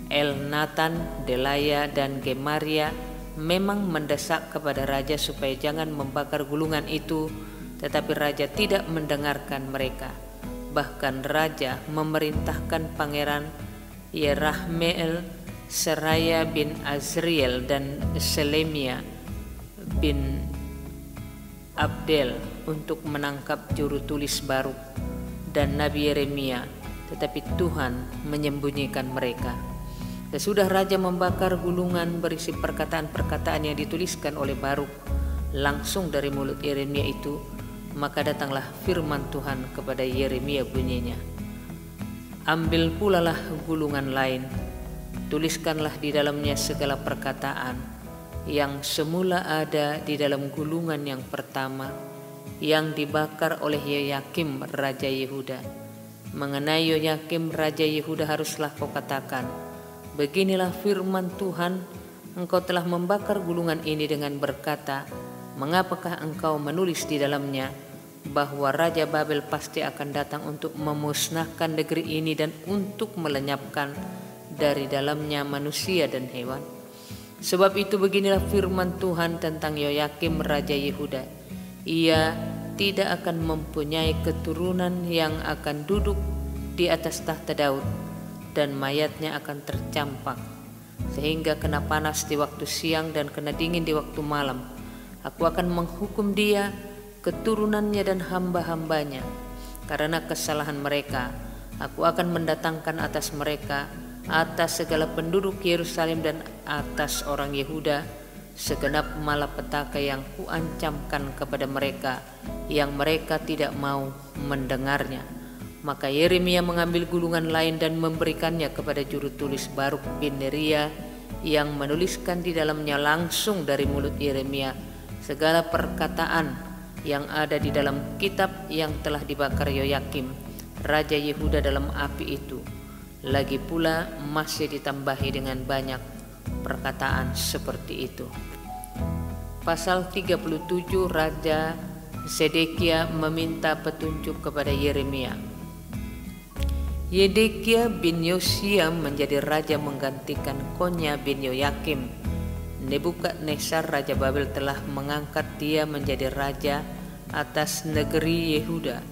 Elnatan, Delaya, dan Gemaria memang mendesak kepada raja supaya jangan membakar gulungan itu, tetapi raja tidak mendengarkan mereka. Bahkan raja memerintahkan pangeran Yerahmeel, Seraya bin Azriel, dan Selemia bin Abdel untuk menangkap juru tulis Baruk dan Nabi Yeremia, tetapi Tuhan menyembunyikan mereka. Sesudah raja membakar gulungan berisi perkataan-perkataan yang dituliskan oleh Baruk langsung dari mulut Yeremia itu, maka datanglah firman Tuhan kepada Yeremia bunyinya, ambil pulalah gulungan lain, tuliskanlah di dalamnya segala perkataan yang semula ada di dalam gulungan yang pertama yang dibakar oleh Yoyakim Raja Yehuda. Mengenai Yoyakim Raja Yehuda haruslah kau katakan, beginilah firman Tuhan, engkau telah membakar gulungan ini dengan berkata, mengapakah engkau menulis di dalamnya bahwa Raja Babel pasti akan datang untuk memusnahkan negeri ini dan untuk melenyapkan dari dalamnya manusia dan hewan? Sebab itu beginilah firman Tuhan tentang Yoyakim Raja Yehuda, ia tidak akan mempunyai keturunan yang akan duduk di atas tahta Daud, dan mayatnya akan tercampak. sehingga kena panas di waktu siang dan kena dingin di waktu malam. Aku akan menghukum dia, keturunannya dan hamba-hambanya karena kesalahan mereka. Aku akan mendatangkan atas mereka, atas segala penduduk Yerusalem dan atas orang Yehuda, segenap malapetaka yang kuancamkan kepada mereka, yang mereka tidak mau mendengarnya. Maka Yeremia mengambil gulungan lain dan memberikannya kepada juru tulis Baruk bin Neria, yang menuliskan di dalamnya langsung dari mulut Yeremia segala perkataan yang ada di dalam kitab yang telah dibakar Yoyakim raja Yehuda dalam api itu. Lagi pula masih ditambahi dengan banyak perkataan seperti itu. Pasal 37, Raja Zedekia meminta petunjuk kepada Yeremia. Yedekia bin Yosia menjadi raja menggantikan Konya bin Yoyakim. Nebukadnezar raja Babel telah mengangkat dia menjadi raja atas negeri Yehuda.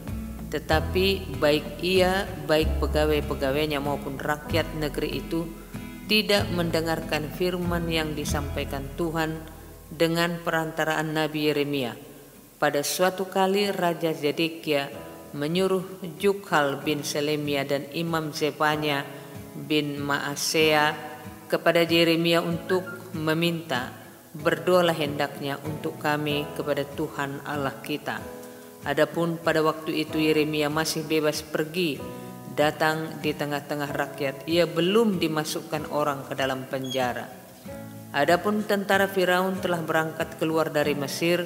Tetapi baik ia, baik pegawai-pegawainya maupun rakyat negeri itu tidak mendengarkan firman yang disampaikan Tuhan dengan perantaraan Nabi Yeremia. Pada suatu kali Raja Zedekia menyuruh Jukhal bin Selemia dan Imam Zefanya bin Maasea kepada Yeremia untuk meminta, berdoalah hendaknya untuk kami kepada Tuhan Allah kita. Adapun pada waktu itu Yeremia masih bebas pergi, datang di tengah-tengah rakyat. Ia belum dimasukkan orang ke dalam penjara. Adapun tentara Firaun telah berangkat keluar dari Mesir.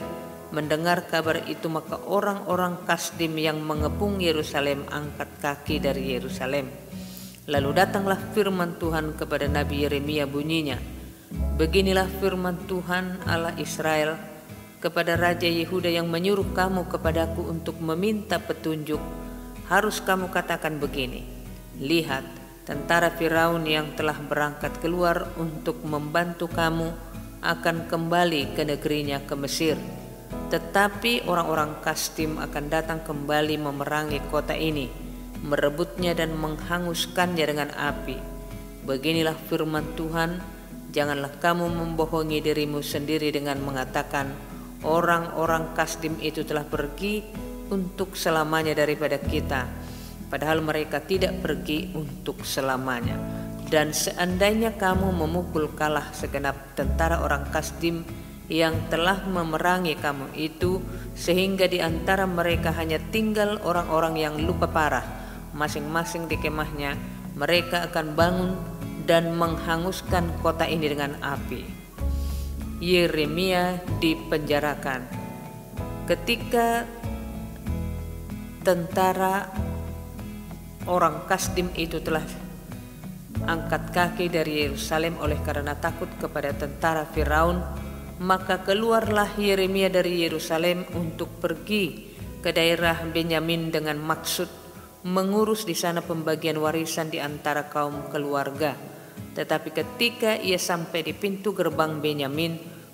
Mendengar kabar itu, maka orang-orang Kasdim yang mengepung Yerusalem angkat kaki dari Yerusalem. Lalu datanglah firman Tuhan kepada Nabi Yeremia bunyinya, beginilah firman Tuhan Allah Israel kepada Raja Yehuda yang menyuruh kamu kepadaku untuk meminta petunjuk. Harus kamu katakan begini, lihat, tentara Firaun yang telah berangkat keluar untuk membantu kamu akan kembali ke negerinya ke Mesir. Tetapi orang-orang Kasdim akan datang kembali memerangi kota ini, merebutnya dan menghanguskannya dengan api. Beginilah firman Tuhan, janganlah kamu membohongi dirimu sendiri dengan mengatakan, orang-orang Kasdim itu telah pergi untuk selamanya daripada kita, padahal mereka tidak pergi untuk selamanya. Dan seandainya kamu memukul kalah segenap tentara orang Kasdim yang telah memerangi kamu itu, sehingga di antara mereka hanya tinggal orang-orang yang luka parah, masing-masing di kemahnya, mereka akan bangun dan menghanguskan kota ini dengan api. Yeremia dipenjarakan. Ketika tentara orang Kasdim itu telah angkat kaki dari Yerusalem oleh karena takut kepada tentara Firaun, maka keluarlah Yeremia dari Yerusalem untuk pergi ke daerah Benyamin dengan maksud mengurus di sana pembagian warisan di antara kaum keluarga. Tetapi ketika ia sampai di pintu gerbang Benyamin,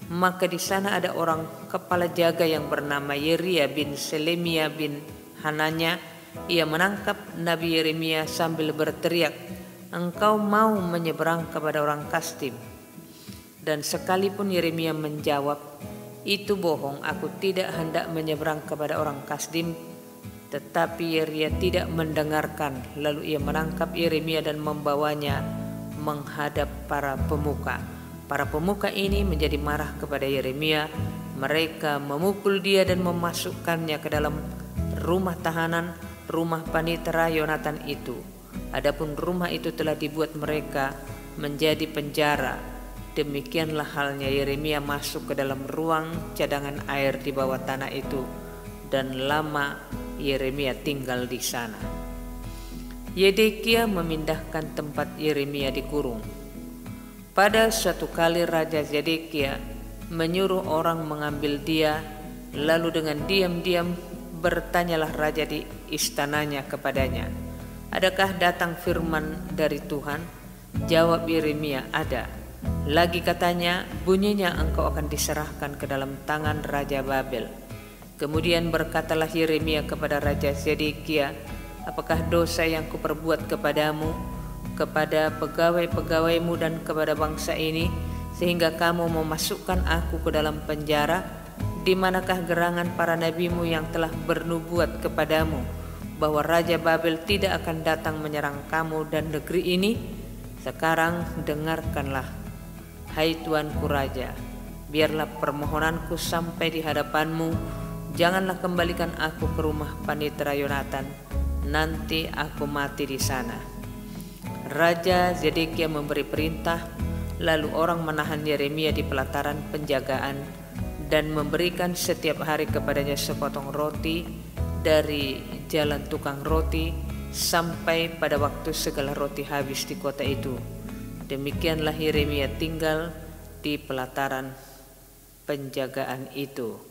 maka di sana ada orang kepala jaga yang bernama Yeria bin Selemia bin Hananya. Ia menangkap Nabi Yeremia sambil berteriak, engkau mau menyeberang kepada orang Kasdim? Dan sekalipun Yeremia menjawab, itu bohong, aku tidak hendak menyeberang kepada orang Kasdim. Tetapi Yeria tidak mendengarkan. Lalu ia menangkap Yeremia dan membawanya menghadap para pemuka. Para pemuka ini menjadi marah kepada Yeremia. Mereka memukul dia dan memasukkannya ke dalam rumah tahanan, rumah panitera Yonatan itu. Adapun rumah itu telah dibuat mereka menjadi penjara. Demikianlah halnya Yeremia masuk ke dalam ruang cadangan air di bawah tanah itu, dan lama Yeremia tinggal di sana. Yedekia memindahkan tempat Yeremia dikurung. Pada suatu kali Raja Zedekia menyuruh orang mengambil dia, lalu dengan diam-diam bertanyalah raja di istananya kepadanya, adakah datang firman dari Tuhan? Jawab Yeremia, ada. Lagi katanya, bunyinya engkau akan diserahkan ke dalam tangan Raja Babel. Kemudian berkatalah Yeremia kepada Raja Zedekia, apakah dosa yang kuperbuat kepadamu? kepada pegawai-pegawaimu dan kepada bangsa ini, sehingga kamu memasukkan aku ke dalam penjara? Di manakah gerangan para nabimu yang telah bernubuat kepadamu bahwa Raja Babel tidak akan datang menyerang kamu dan negeri ini? Sekarang dengarkanlah, hai Tuanku Raja, biarlah permohonanku sampai di hadapanmu. Janganlah kembalikan aku ke rumah Panitera Yonatan, nanti aku mati di sana. Raja Zedekia memberi perintah, lalu orang menahan Yeremia di pelataran penjagaan dan memberikan setiap hari kepadanya sepotong roti dari jalan tukang roti sampai pada waktu segala roti habis di kota itu. Demikianlah Yeremia tinggal di pelataran penjagaan itu.